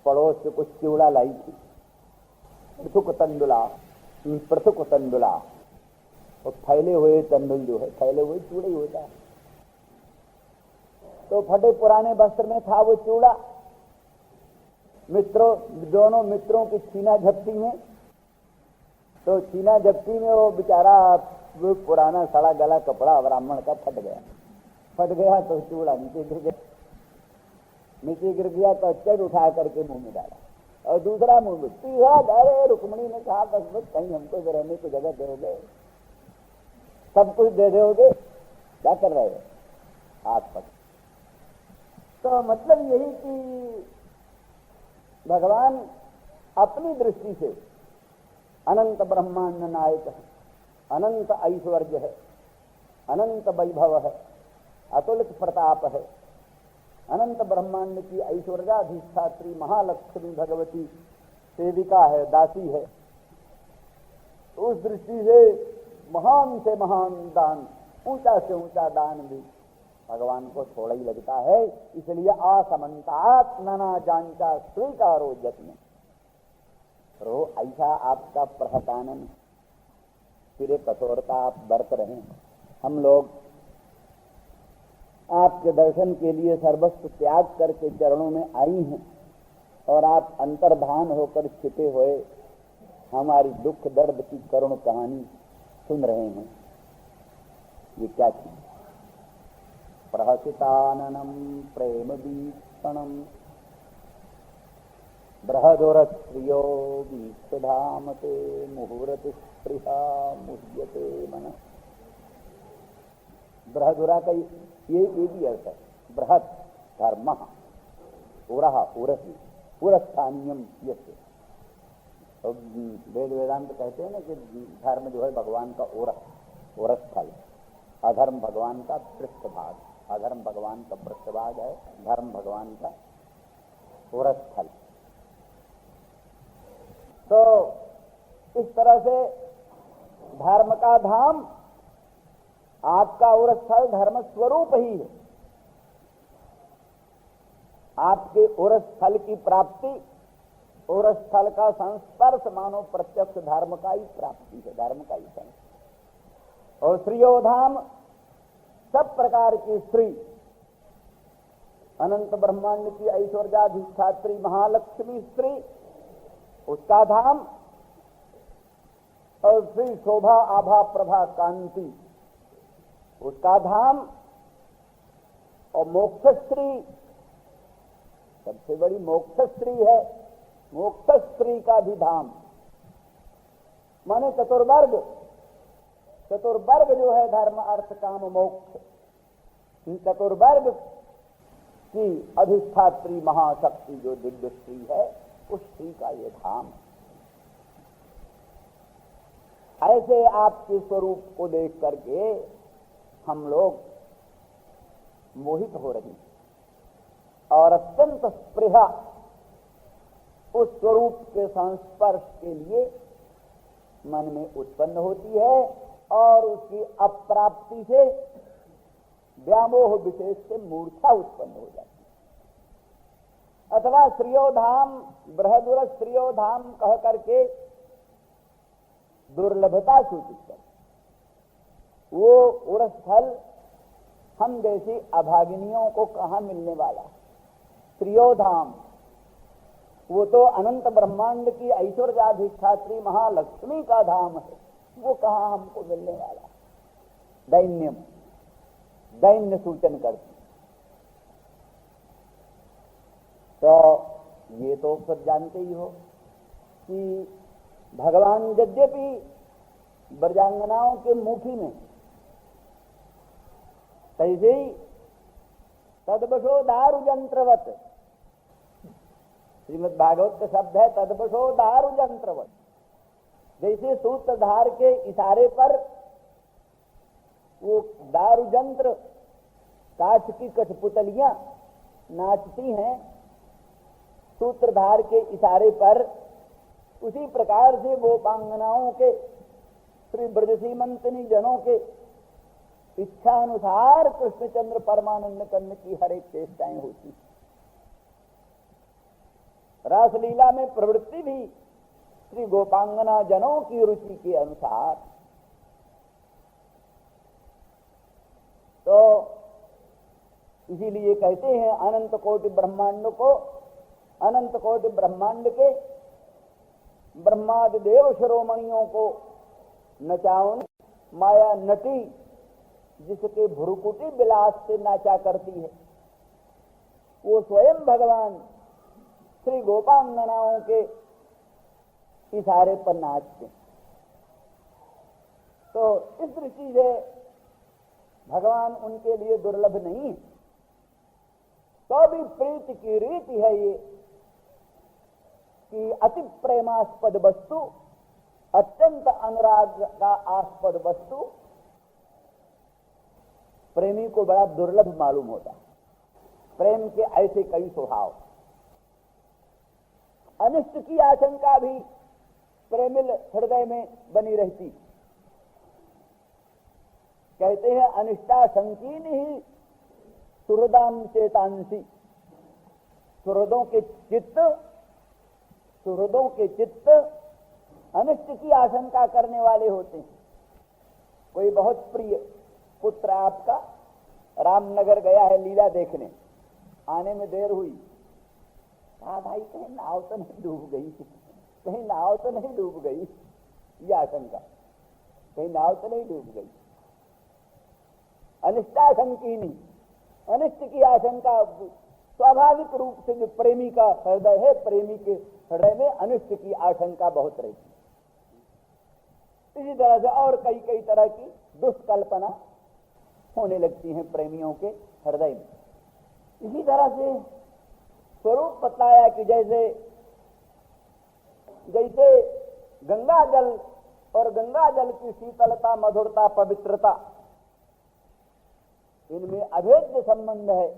पड़ोस से कुछ चिवड़ा लाई थी, पृथुक तंडुला, और फैले हुए तंडुल जो है, फैले हुए चूड़ा ही होता है। तो फटे पुराने वस्त्र में था वो चूड़ा। दोनों मित्रों की छीना झपटी में, तो छीना झपटी में वो बेचारा वो पुराना सड़ा गला कपड़ा ब्राह्मण का फट गया तो चूड़ा नीचे गिर गया तो चढ़ उठा करके मुंह में डाला, और दूसरा मुंह में, तीसरा अरे रुक्मिणी ने कहा बस कहीं हमको रहने को जगह दोगे, सब कुछ दे दोगे, क्या कर रहे हो हाथ पकड़। तो मतलब यही कि भगवान अपनी दृष्टि से अनंत ब्रह्मांड नायक है, अनंत ऐश्वर्य है, अनंत वैभव है, अतुलित प्रताप है, अनंत ब्रह्मांड की ऐश्वर्याधिष्ठात्री महालक्ष्मी भगवती सेविका है, दासी है। उस दृष्टि से महान से महान दान, ऊंचा से ऊंचा दान भी भगवान को थोड़ा ही लगता है। इसलिए असमंतात नना जांचा स्वीकारो जत्न रो, ऐसा आपका प्रहतानन फिर कठोरता आप बरत रहे। हम लोग आपके दर्शन के लिए सर्वस्व त्याग करके चरणों में आई हैं, और आप अंतर्धान होकर छिपे हुए हमारी दुख दर्द की करुण कहानी सुन रहे हैं। ये क्या चीज? प्रहसिताननम प्रेम वीक्षणम बृहदुरस्त्रियो वीक्षधामते मुहूर्त स्पृहा मुह्यते मन। बृहदुरा का ये भी अर्थ है, बृहत धर्म, उरह उरही उरस्थानीयम यस्य। तो वेद वेदांत कहते हैं ना कि धर्म जो है भगवान का उरस्थल, अधर्म भगवान का पृष्ठभाग, अधर्म भगवान का पृष्ठभाग है, धर्म भगवान का उरस्थल। तो इस तरह से धर्म का धाम आपका उरस्थल धर्म स्वरूप ही है। आपके उरस्थल की प्राप्ति, उरस्थल का संस्पर्श मानो प्रत्यक्ष धर्म का ही प्राप्ति है, धर्म का ही संस्पर्श। और श्रियोधाम सब प्रकार की स्त्री, अनंत ब्रह्मांड की ऐश्वर्याधिष्ठात्री महालक्ष्मी स्त्री, उसका धाम, और श्री शोभा आभा प्रभा कांति उसका धाम, और मोक्ष स्त्री सबसे बड़ी मोक्ष स्त्री है, मोक्ष स्त्री का भी धाम। माने चतुर्वर्ग जो है धर्म अर्थ काम मोक्ष, इन चतुर्वर्ग की अधिष्ठात्री महाशक्ति जो दिव्य स्त्री है, उस स्त्री का ये धाम। ऐसे आपके स्वरूप को देख करके हम लोग मोहित हो रही, और अत्यंत स्पृहा उस स्वरूप के संस्पर्श के लिए मन में उत्पन्न होती है, और उसकी अप्राप्ति से व्यामोह विशेष से मूर्छा उत्पन्न हो जाती है। अथवा श्रियोधाम बृहदुर श्रियोधाम कह करके दुर्लभता सूचित कर, वो उड़स्थल हम जैसी अभागिनियों को कहाँ मिलने वाला। श्रियोधाम वो तो अनंत ब्रह्मांड की ऐश्वर्याधिष्ठात्री महालक्ष्मी का धाम है, वो कहाँ हमको मिलने वाला। दैन्यम, दैन्य सूचन करती। तो ये तो सब जानते ही हो कि भगवान यद्यपि ब्रजांगनाओं के मुखी में तैसे ही तदबशो दारु यंत्रवत, श्रीमद् भागवत का शब्द है तदबशो दारु यंत्रवत, जैसे सूत्रधार के इशारे पर वो दारु यंत्र काठ की कठपुतलियां नाचती हैं सूत्रधार के इशारे पर, उसी प्रकार से गोपांगनाओं के श्री ब्रजसीमंतनी जनों के इच्छा अनुसार कृष्णचंद्र परमानंद करने की हर एक चेष्टाएं होती। रासलीला में प्रवृत्ति भी श्री गोपांगना जनों की रुचि के अनुसार। तो इसीलिए कहते हैं अनंत कोटि ब्रह्मांड को, अनंत कोटि ब्रह्मांड के ब्रह्मादि देव शिरोमणियों को नचाओ माया नटी, जिसके भ्रुकुटी विलास से नाचा करती है, वो स्वयं भगवान श्री गोपांगनाओं के इशारे पर नाचते। तो इस दृष्टि से भगवान उनके लिए दुर्लभ नहीं, तो भी प्रीति की रीति है ये कि अति प्रेमास्पद वस्तु, अत्यंत अनुराग का आस्पद वस्तु प्रेमी को बड़ा दुर्लभ मालूम होता। प्रेम के ऐसे कई स्वभाव। अनिष्ट की आशंका भी प्रेमिल हृदय में बनी रहती। कहते हैं अनिष्टा संकीन ही सुहृदाम चेतांसी, सुहृदों के चित्त अनिष्ट की आशंका करने वाले होते हैं। कोई बहुत प्रिय पुत्र आपका रामनगर गया है लीला देखने, आने में देर हुई, कहा भाई कहीं नाव तो नहीं डूब गई, कहीं नाव तो नहीं डूब गई, यह आशंका, कहीं नाव तो नहीं डूब गई। अनिष्टाशंकीनी, अनिष्ट की आशंका स्वाभाविक रूप से जो प्रेमी का हृदय है, प्रेमी के हृदय में अनिष्ट की आशंका बहुत रहती। इसी तरह से और कई कई तरह की दुष्कल्पना होने लगती हैं प्रेमियों के हृदय में। इसी तरह से स्वरूप बताया कि जैसे जैसे गंगा जल और गंगा जल की शीतलता, मधुरता, पवित्रता, इनमें अभेद्य संबंध है।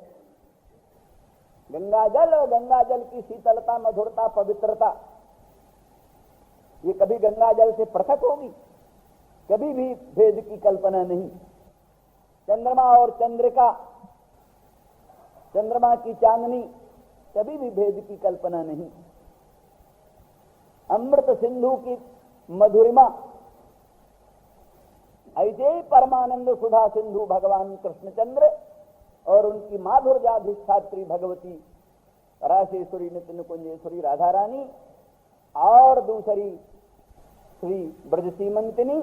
गंगा जल और गंगा जल की शीतलता, मधुरता, पवित्रता, ये कभी गंगा जल से पृथक होगी, कभी भी भेद की कल्पना नहीं। चंद्रमा और चंद्रिका, चंद्रमा की चांदनी, कभी भी भेद की कल्पना नहीं। अमृत सिंधु की मधुरिमा, ऐसे ही परमानंद सुधा सिंधु भगवान कृष्णचंद्र और उनकी माधुर्याधिष्ठात्री भगवती राशेश्वरी, नित्य कुंजेश्वरी राधा रानी और दूसरी श्री ब्रजसीमंतिनी,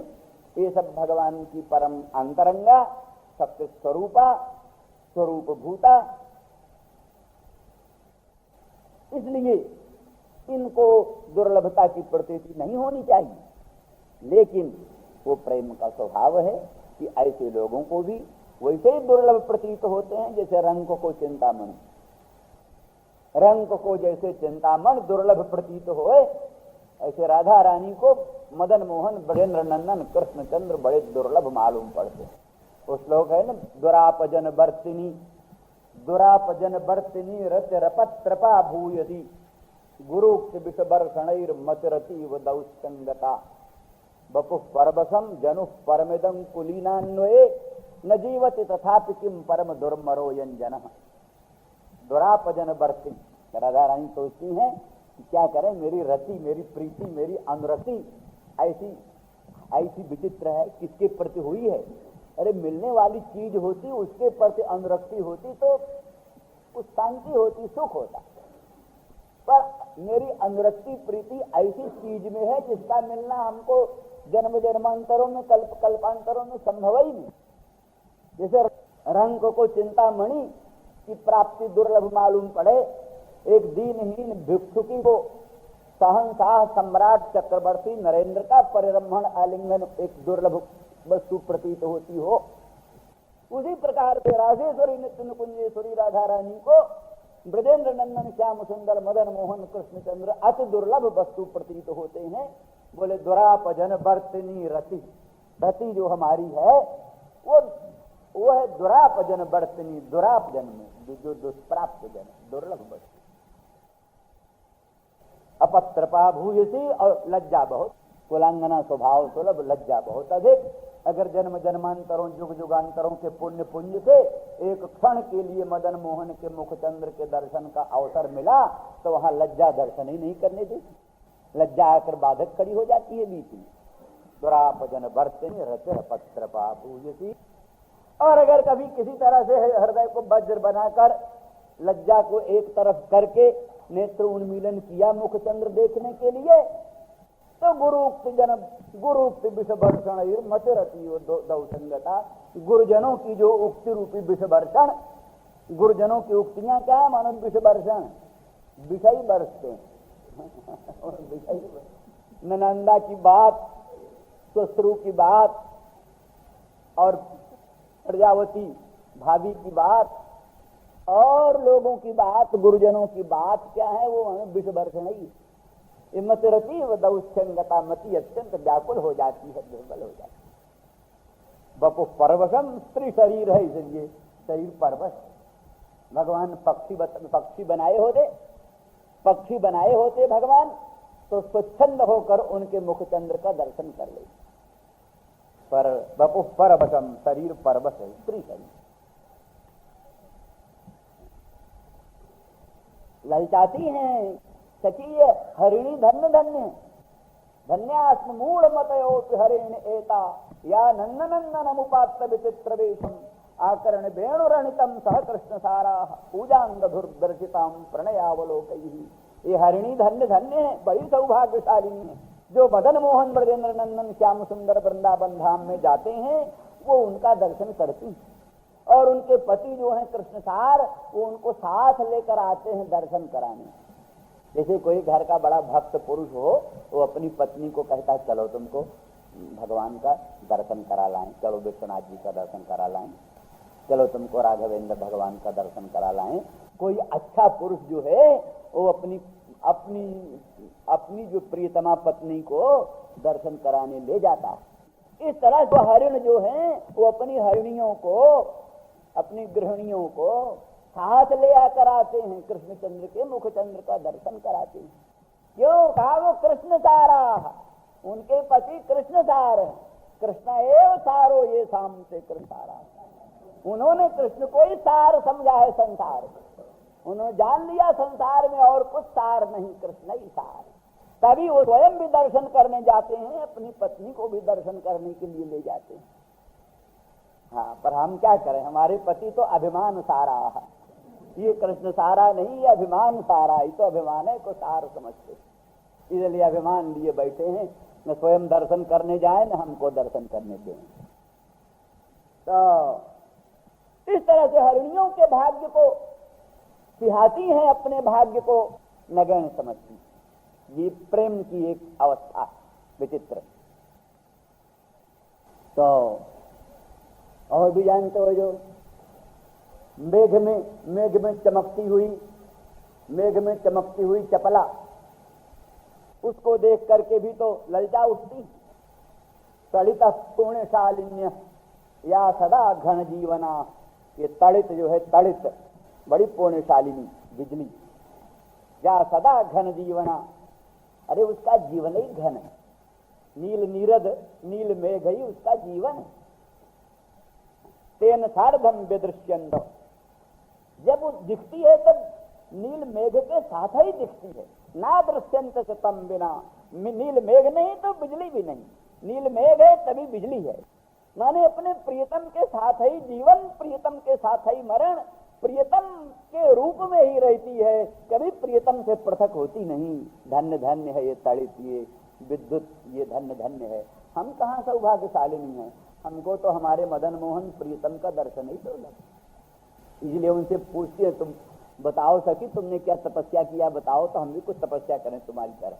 ये सब भगवान की परम अंतरंगा शक्ति स्वरूपा, स्वरूप भूता। इसलिए इनको दुर्लभता की प्रतीति नहीं होनी चाहिए, लेकिन वो प्रेम का स्वभाव है कि ऐसे लोगों को भी वैसे ही दुर्लभ प्रतीत होते हैं जैसे रंग को चिंतामणि। रंग को जैसे चिंतामणि दुर्लभ प्रतीत होए, ऐसे राधा रानी को मदन मोहन ब्रजेंद्र नंदन कृष्णचंद्र बड़े दुर्लभ मालूम पड़ते। वो श्लोक है ना, दुरापजन बर्तिनी, दुरापजन बर्तिनी रत रपत्रपा भूयति, गुरु विष वर्षणैर मतिरति व दौस्कंगता, बपु परबसम जनु परमिदं कुलीनान्वये न जीवति तथापि किम परम दुर्मरो यंजन। दुरापजन बर्तिनी, राधा रानी सोचती हैं कि क्या करें, मेरी रति, मेरी प्रीति, मेरी अनुरक्ति ऐसी ऐसी विचित्र है, किसके प्रति हुई है। अरे मिलने वाली चीज होती, उसके प्रति अनुरक्ति होती तो उस शांति होती, सुख होता, पर मेरी अनुरक्ति प्रीति ऐसी चीज में है जिसका मिलना हमको जन्म जन्मांतरों में, कल्प कल्पांतरों में संभव ही नहीं। जैसे रंग को चिंतामणि की प्राप्ति दुर्लभ मालूम पड़े, एक दीनहीन भिक्षुकी को शहंशाह सम्राट चक्रवर्ती नरेंद्र का परिरंभण आलिंगन एक दुर्लभ वस्तु प्रतीत होती हो, उसी प्रकार से राजेश्वरी नित्य नुकुंजेश्वरी राधा रानी को ब्रजेंद्र नंदन श्याम सुंदर मदन मोहन कृष्णचंद्र अति दुर्लभ वस्तु प्रतीत होते हैं। बोले दुरापजन बर्तनी रति, रति जो हमारी है वो है दुरापजन बर्तनी, दुरापजन में जो दुष्प्राप्त जन, दुर्लभ वस्तु। अपत्रपा भूयसी, और लज्जा बहुत, कुलांगना स्वभाव सुलभ, लज्जा बहुत अधिक। अगर जन्म जन्मांतरों युग युगांतरों के पुण्य पुंज से एक क्षण के लिए मदन मोहन के मुखचंद्र के दर्शन का अवसर मिला तो वहां लज्जा दर्शन ही नहीं करने देती, लज्जा आकर बाधक खड़ी हो जाती है बीच में। दुरापजन बर्तनी रतिर पत्रपा भूयसी। और अगर कभी किसी तरह से हृदय को वज्र बनाकर लज्जा को एक तरफ करके नेत्र उन्मीलन किया मुखचंद्र देखने के लिए, तो गुरुक्ति विषवर्षण मतिरति दौसंगता। गुरुजनों की जो उक्ति रूपी विषवर्षण, गुरुजनों की उक्तियां क्या है, मानो विषवर्षण, विषय बरसते हैं। ननंदा की बात, सुश्रू की बात और प्रजावती भाभी की बात और लोगों की बात, गुरुजनों की बात क्या है, वो हमें विषवर्षण ही। मतिरति व दौश्चंगता, मति अत्यंत व्याकुल हो जाती है, दुर्बल हो जाती है। बपु परवशम, स्त्री शरीर है इसलिए शरीर परवश। भगवान पक्षी बनाए होते भगवान तो स्वच्छंद होकर उनके मुखचंद्र का दर्शन कर ले। पर बपु परवशम, शरीर परवश है, स्त्री शरीर ललचाती हैं। सखी हरिणी धन्य धन्य, धन्यास्म मूढ़ मतयो हरिण एता, या नंदनंदन मुपात्त विचित्र वेशम, आकर्ण वेणुरणितम सह कृष्ण सारा, पूजांग धुर्दर्शिताम प्रणयावलोकैहि। ये हरिणी धन्य धन्य है, बड़ी सौभाग्यशालिनी है, जो मदन मोहन ब्रजेंद्र नंदन श्याम सुंदर वृंदावन धाम में जाते हैं, वो उनका दर्शन करती हैं। और उनके पति जो हैं कृष्णसार, वो उनको साथ लेकर आते हैं दर्शन कराने। जैसे कोई घर का बड़ा भक्त पुरुष हो, वो अपनी पत्नी को कहता है चलो तुमको भगवान का दर्शन करा लाएं, चलो विश्वनाथ जी का दर्शन करा लाएं, चलो तुमको राघवेंद्र भगवान का दर्शन करा लाएं। कोई अच्छा पुरुष जो है वो अपनी अपनी अपनी जो प्रियतमा पत्नी को दर्शन कराने ले जाता है। इस तरह जो हरिण जो है वो अपनी हरिणियों को, अपनी गृहिणियों को साथ ले आकर आते हैं, कृष्णचंद्र के मुखचंद्र का दर्शन कराते हैं। क्यों कहा, वो कृष्ण सारा, उनके पति कृष्ण सार है। कृष्ण एव सारो ये शाम से कृष्ण सारा, उन्होंने कृष्ण को ही सार समझा है संसार। उन्होंने जान लिया संसार में और कुछ सार नहीं, कृष्ण ही सार। तभी वो स्वयं भी दर्शन करने जाते हैं, अपनी पत्नी को भी दर्शन करने के लिए ले जाते हैं। हाँ, पर हम क्या करें, हमारे पति तो अभिमान सारा है, ये कृष्ण सारा नहीं, ये अभिमान सारा, ये तो अभिमान है को सार समझते, इसलिए अभिमान लिए बैठे हैं, न स्वयं दर्शन करने जाए न हमको दर्शन करने दें। तो इस तरह से हरिणियों के भाग्य को सिहाती हैं, अपने भाग्य को नगण्य समझती। ये प्रेम की एक अवस्था विचित्र। तो और भी जानते हो, जो मेघ में चमकती हुई चपला, उसको देख करके भी तो ललचा उठती। तड़ित पूर्णशालिन्य या सदा घन जीवना, ये तड़ित जो है, तड़ित बड़ी पूर्णशालिनी बिजली, या सदा घन जीवना, अरे उसका जीवन ही घन है। नील नीरद नील मेघ ही उसका जीवन है। तेन सार्धम विदृश्यन्त, जब वो दिखती है तब नील मेघ के साथ ही दिखती है। ना दृश्यंत से तम बिना, नील मेघ नहीं तो बिजली भी नहीं, नील मेघ है तभी बिजली है। माने अपने प्रियतम के साथ ही जीवन, प्रियतम के साथ ही मरण, प्रियतम के रूप में ही रहती है, कभी प्रियतम से पृथक होती नहीं। धन्य धन्य है ये तड़ित, ये विद्युत, ये धन्य धन्य है। हम कहाँ सौभाग्यशाली नहीं है, हमको तो हमारे मदन मोहन प्रियतम का दर्शन ही तो लगा। इसलिए उनसे पूछते हैं, तुम बताओ सखी तुमने क्या तपस्या किया, बताओ तो हम भी कुछ तपस्या करें तुम्हारी तरह।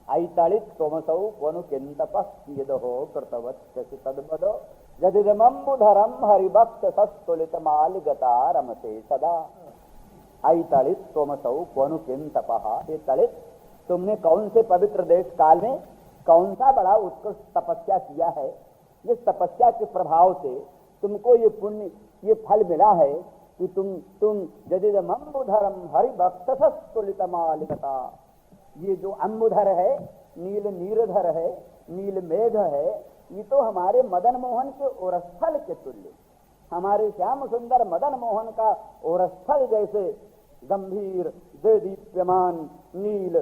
आई तड़ित सोमसौ कोनो किंतपो कृतवत तदबदो जदिदमंबुधरम हरिभक्त सस्तुलित मालिगता रमते सदा। आई तड़ित सोमसौ कोनो किंतपः, हे तड़ित तुमने कौन से पवित्र देश काल में कौन सा बड़ा उत्कृष्ट तपस्या किया है, जिस तपस्या के प्रभाव से तुमको ये पुण्य, ये फल मिला है कि तुम जदिदमंबुधरम हरिभक्त सस्तुलितमालिकता। ये जो अंबुधर है, नील नीरधर है, नील मेघ है, ये तो हमारे मदन मोहन के ओरस्थल के तुल्य, हमारे श्याम सुंदर मदन मोहन का ओरस्थल जैसे गंभीर दीप्यमान नील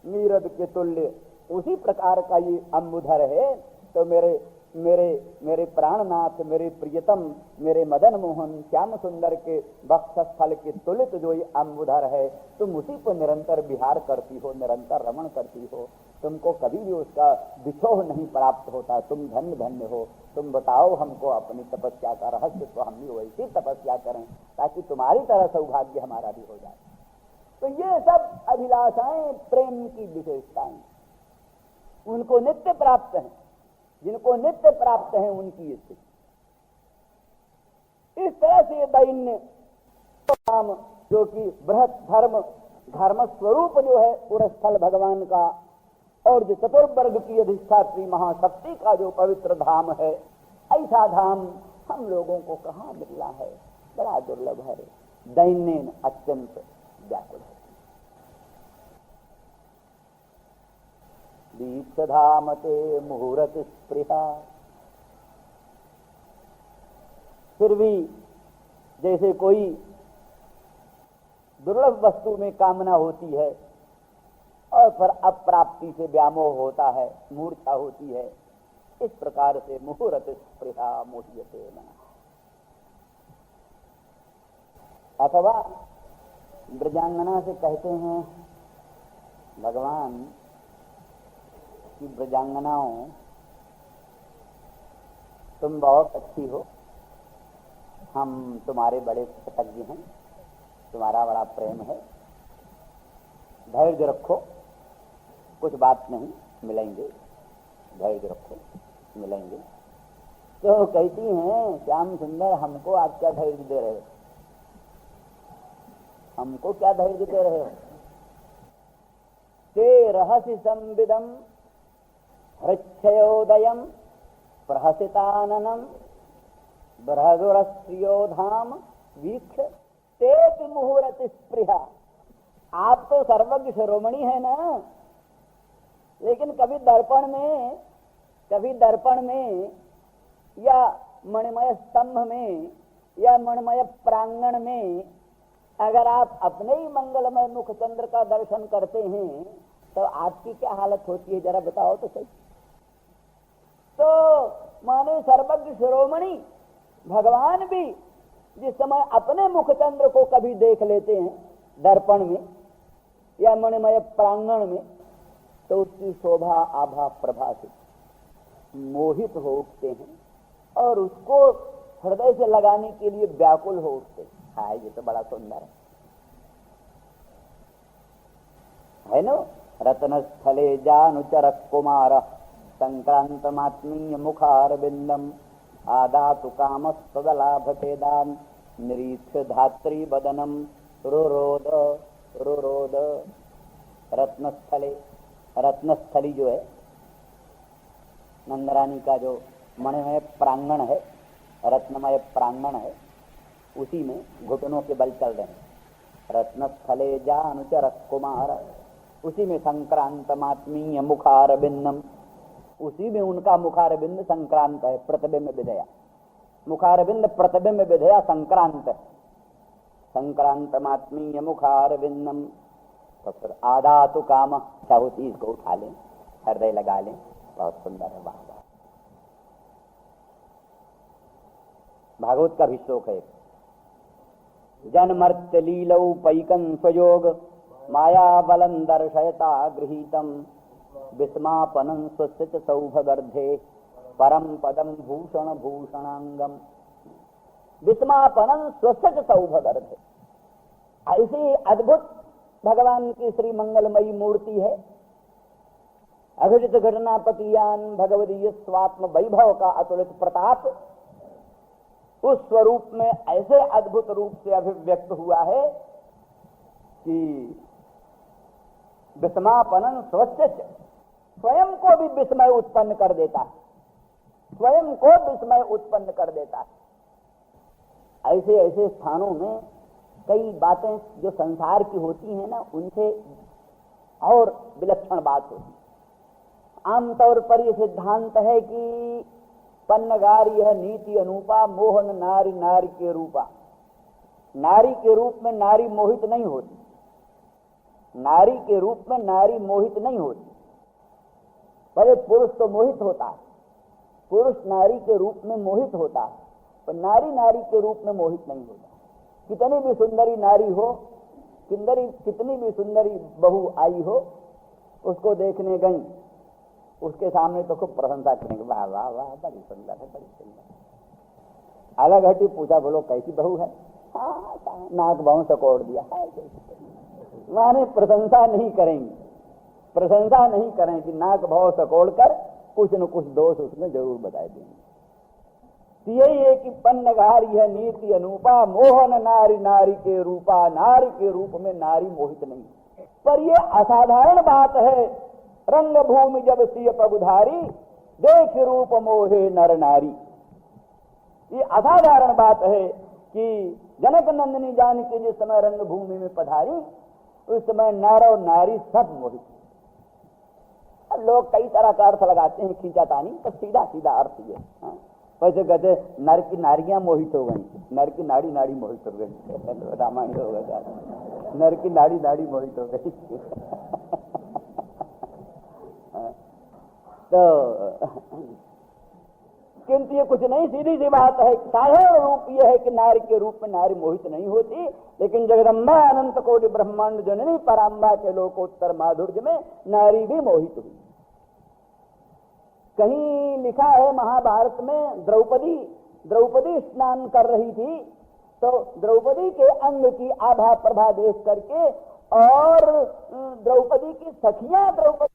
नीरद के तुल्य, उसी प्रकार का ये अंबुधर है। तो मेरे प्राणनाथ, मेरे प्रियतम, मेरे मदन मोहन श्याम सुंदर के वक्षस्थल के तुलित जो ये अंबुधर है, तुम उसी को निरंतर विहार करती हो, निरंतर रमण करती हो, तुमको कभी भी उसका विछोह नहीं प्राप्त होता। तुम धन्य धन्य हो। तुम बताओ हमको अपनी तपस्या का रहस्य, तो हम भी वैसी तपस्या करें ताकि तुम्हारी तरह सौभाग्य हमारा भी हो जाए। तो ये सब अभिलाषाएं प्रेम की विशेषताएं, उनको नित्य प्राप्त हैं, जिनको नित्य प्राप्त है उनकी स्थिति। इस तरह से दैन्य नाम जो कि बृहत धर्म स्वरूप जो है पुरस्थल भगवान का, और जो चतुर्वर्ग की अधिष्ठात्री महाशक्ति का जो पवित्र धाम है, ऐसा धाम हम लोगों को कहाँ मिलना है, बड़ा दुर्लभ है। दैन्य अत्यंत व्याकुल है। दीक्षधामते मुहूर्त स्पृहा, फिर भी जैसे कोई दुर्लभ वस्तु में कामना होती है और फिर अप्राप्ति से व्यामोह होता है, मूर्छा होती है, इस प्रकार से मुहूर्त स्पृहा मोह्यते मना। अथवा ब्रजांगना से कहते हैं भगवान कि ब्रजांगनाओं तुम बहुत अच्छी हो, हम तुम्हारे बड़े कृतज्ञ हैं, तुम्हारा बड़ा प्रेम है, धैर्य रखो, कुछ बात नहीं, मिलेंगे, धैर्य रखो, मिलेंगे। तो कहती हैं श्याम सुंदर, हमको आप क्या धैर्य दे रहे हो, हमको क्या धैर्य दे रहे हो। ते रहस्य संविदम हृच्छयोदयम प्रहसिताननम बृहदुरस्त्रियोधाम वीक्ष तेत मुहूर्त स्पृहा। आप तो सर्वज्ञ शिरोमणि है ना, लेकिन कभी दर्पण में या मणिमय स्तंभ में या मणिमय प्रांगण में अगर आप अपने ही मंगलमय मुख चंद्र का दर्शन करते हैं तो आपकी क्या हालत होती है, जरा बताओ तो सही। तो माने सर्वज्ञ शिरोमणि भगवान भी जिस समय अपने मुख चंद्र को कभी देख लेते हैं दर्पण में या मणिमय प्रांगण में, तो उसकी शोभा आभा प्रभा से मोहित हो उठते हैं और उसको हृदय से लगाने के लिए व्याकुल हो उठते हैं। हाँ, ये तो बड़ा सुंदर है ना। रत्नस्थले जानुचर कुमार संक्रांतमात्मीय मुखारविंदम आदातु कामस्तदलाभतेदान निरीक्ष धात्री बदनम रुरोद रुरोद। रत्नस्थली जो है नंदरानी का जो मणिमय प्रांगण है, रत्नमय प्रांगण है, उसी में घुटनों के बल चल रहे हैं। रत्नस्थले जानुचर कुमार, उसी में संक्रांतमात्मीय मुखारविंदम, उसी में उनका मुखारविंद संक्रांत है, प्रतिबिंब विधया। मुखारविंद प्रतिबिंब विधया संक्रांत है। संक्रांतमात्मीय मुखार विन्नम। तो फिर आधा तो काम चाहो चीज को उठा लें, हृदय लगा लें, बहुत सुंदर है। वाह भागवत का भी श्लोक है, जन्मर्त्य लीलौ पैकं स्वयोग माया बलं दर्शयता गृहीतम विस्मापनं स्वस्य च सौभगर्धे परम पदम भूषण भूषणांगम। विस्मापनं स्वस्य च सौभगर्धे, ऐसी अद्भुत भगवान की श्री मंगलमयी मूर्ति है। अघटित घटनापतियान भगवदीय स्वात्म वैभव का अतुलित प्रताप उस स्वरूप में ऐसे अद्भुत रूप से अभिव्यक्त हुआ है कि विस्मापनं स्वस्य, स्वयं को भी विस्मय उत्पन्न कर देता है, स्वयं को विस्मय उत्पन्न कर देता है। ऐसे ऐसे स्थानों में कई बातें जो संसार की होती हैं ना, उनसे और विलक्षण बात होती है। आमतौर पर यह सिद्धांत है कि पन्नगार यह नीति अनूपा मोहन नारी नारी के रूपा। नारी के रूप में नारी मोहित नहीं होती, नारी के रूप में नारी मोहित नहीं होती, पर पुरुष तो मोहित होता है। पुरुष नारी के रूप में मोहित होता है, पर नारी नारी के रूप में मोहित नहीं होता। कितनी भी सुंदरी नारी हो, कितनी भी सुंदरी बहू आई हो, उसको देखने गई, उसके सामने तो खूब प्रशंसा करेंगे, वाह वाह वाह बड़ी सुंदर है, बड़ी सुंदर। अलग हटी पूछा, बोलो कैसी बहू है? हाँ, नाक बाहों से कोड़ दिया है। माने प्रशंसा नहीं करेंगे, प्रशंसा नहीं करेंगे, नाक भाव सकोड़ कर कुछ न कुछ दोष उसमें जरूर बताए देंगे। यही है कि पन्नगार यह नीति अनूपा मोहन नारी नारी के रूपा। नारी के रूप में नारी मोहित नहीं, पर यह असाधारण बात है, रंग भूमि जब सिय पगुधारी देख रूप मोहे नर नारी। ये असाधारण बात है कि जनक नंदिनी जानकी जिस समय रंग भूमि में पधारी, उस समय नर और नारी सब मोहित। अब लोग कई तरह का अर्थ लगाते हैं, खींचातानी, तो सीधा सीधा अर्थ ये, वैसे कहते नर की नारियां मोहित हो गई, नर की नाड़ी नाड़ी मोहित हो गई, रामायण हो गया, नर की नाड़ी नाड़ी मोहित हो गई। तो किंतु ये कुछ नहीं, सीधी सी बात है। साधारण रूप यह है कि नारी के रूप में नारी मोहित नहीं होती, लेकिन जगदम्बा अनंत कोटि ब्रह्मांड जननी पराम्बा के लोकोत्तर माधुर्य में नारी भी मोहित हुई। कहीं लिखा है महाभारत में, द्रौपदी स्नान कर रही थी, तो द्रौपदी के अंग की आभा प्रभा देख करके और द्रौपदी की सखियां द्रौपदी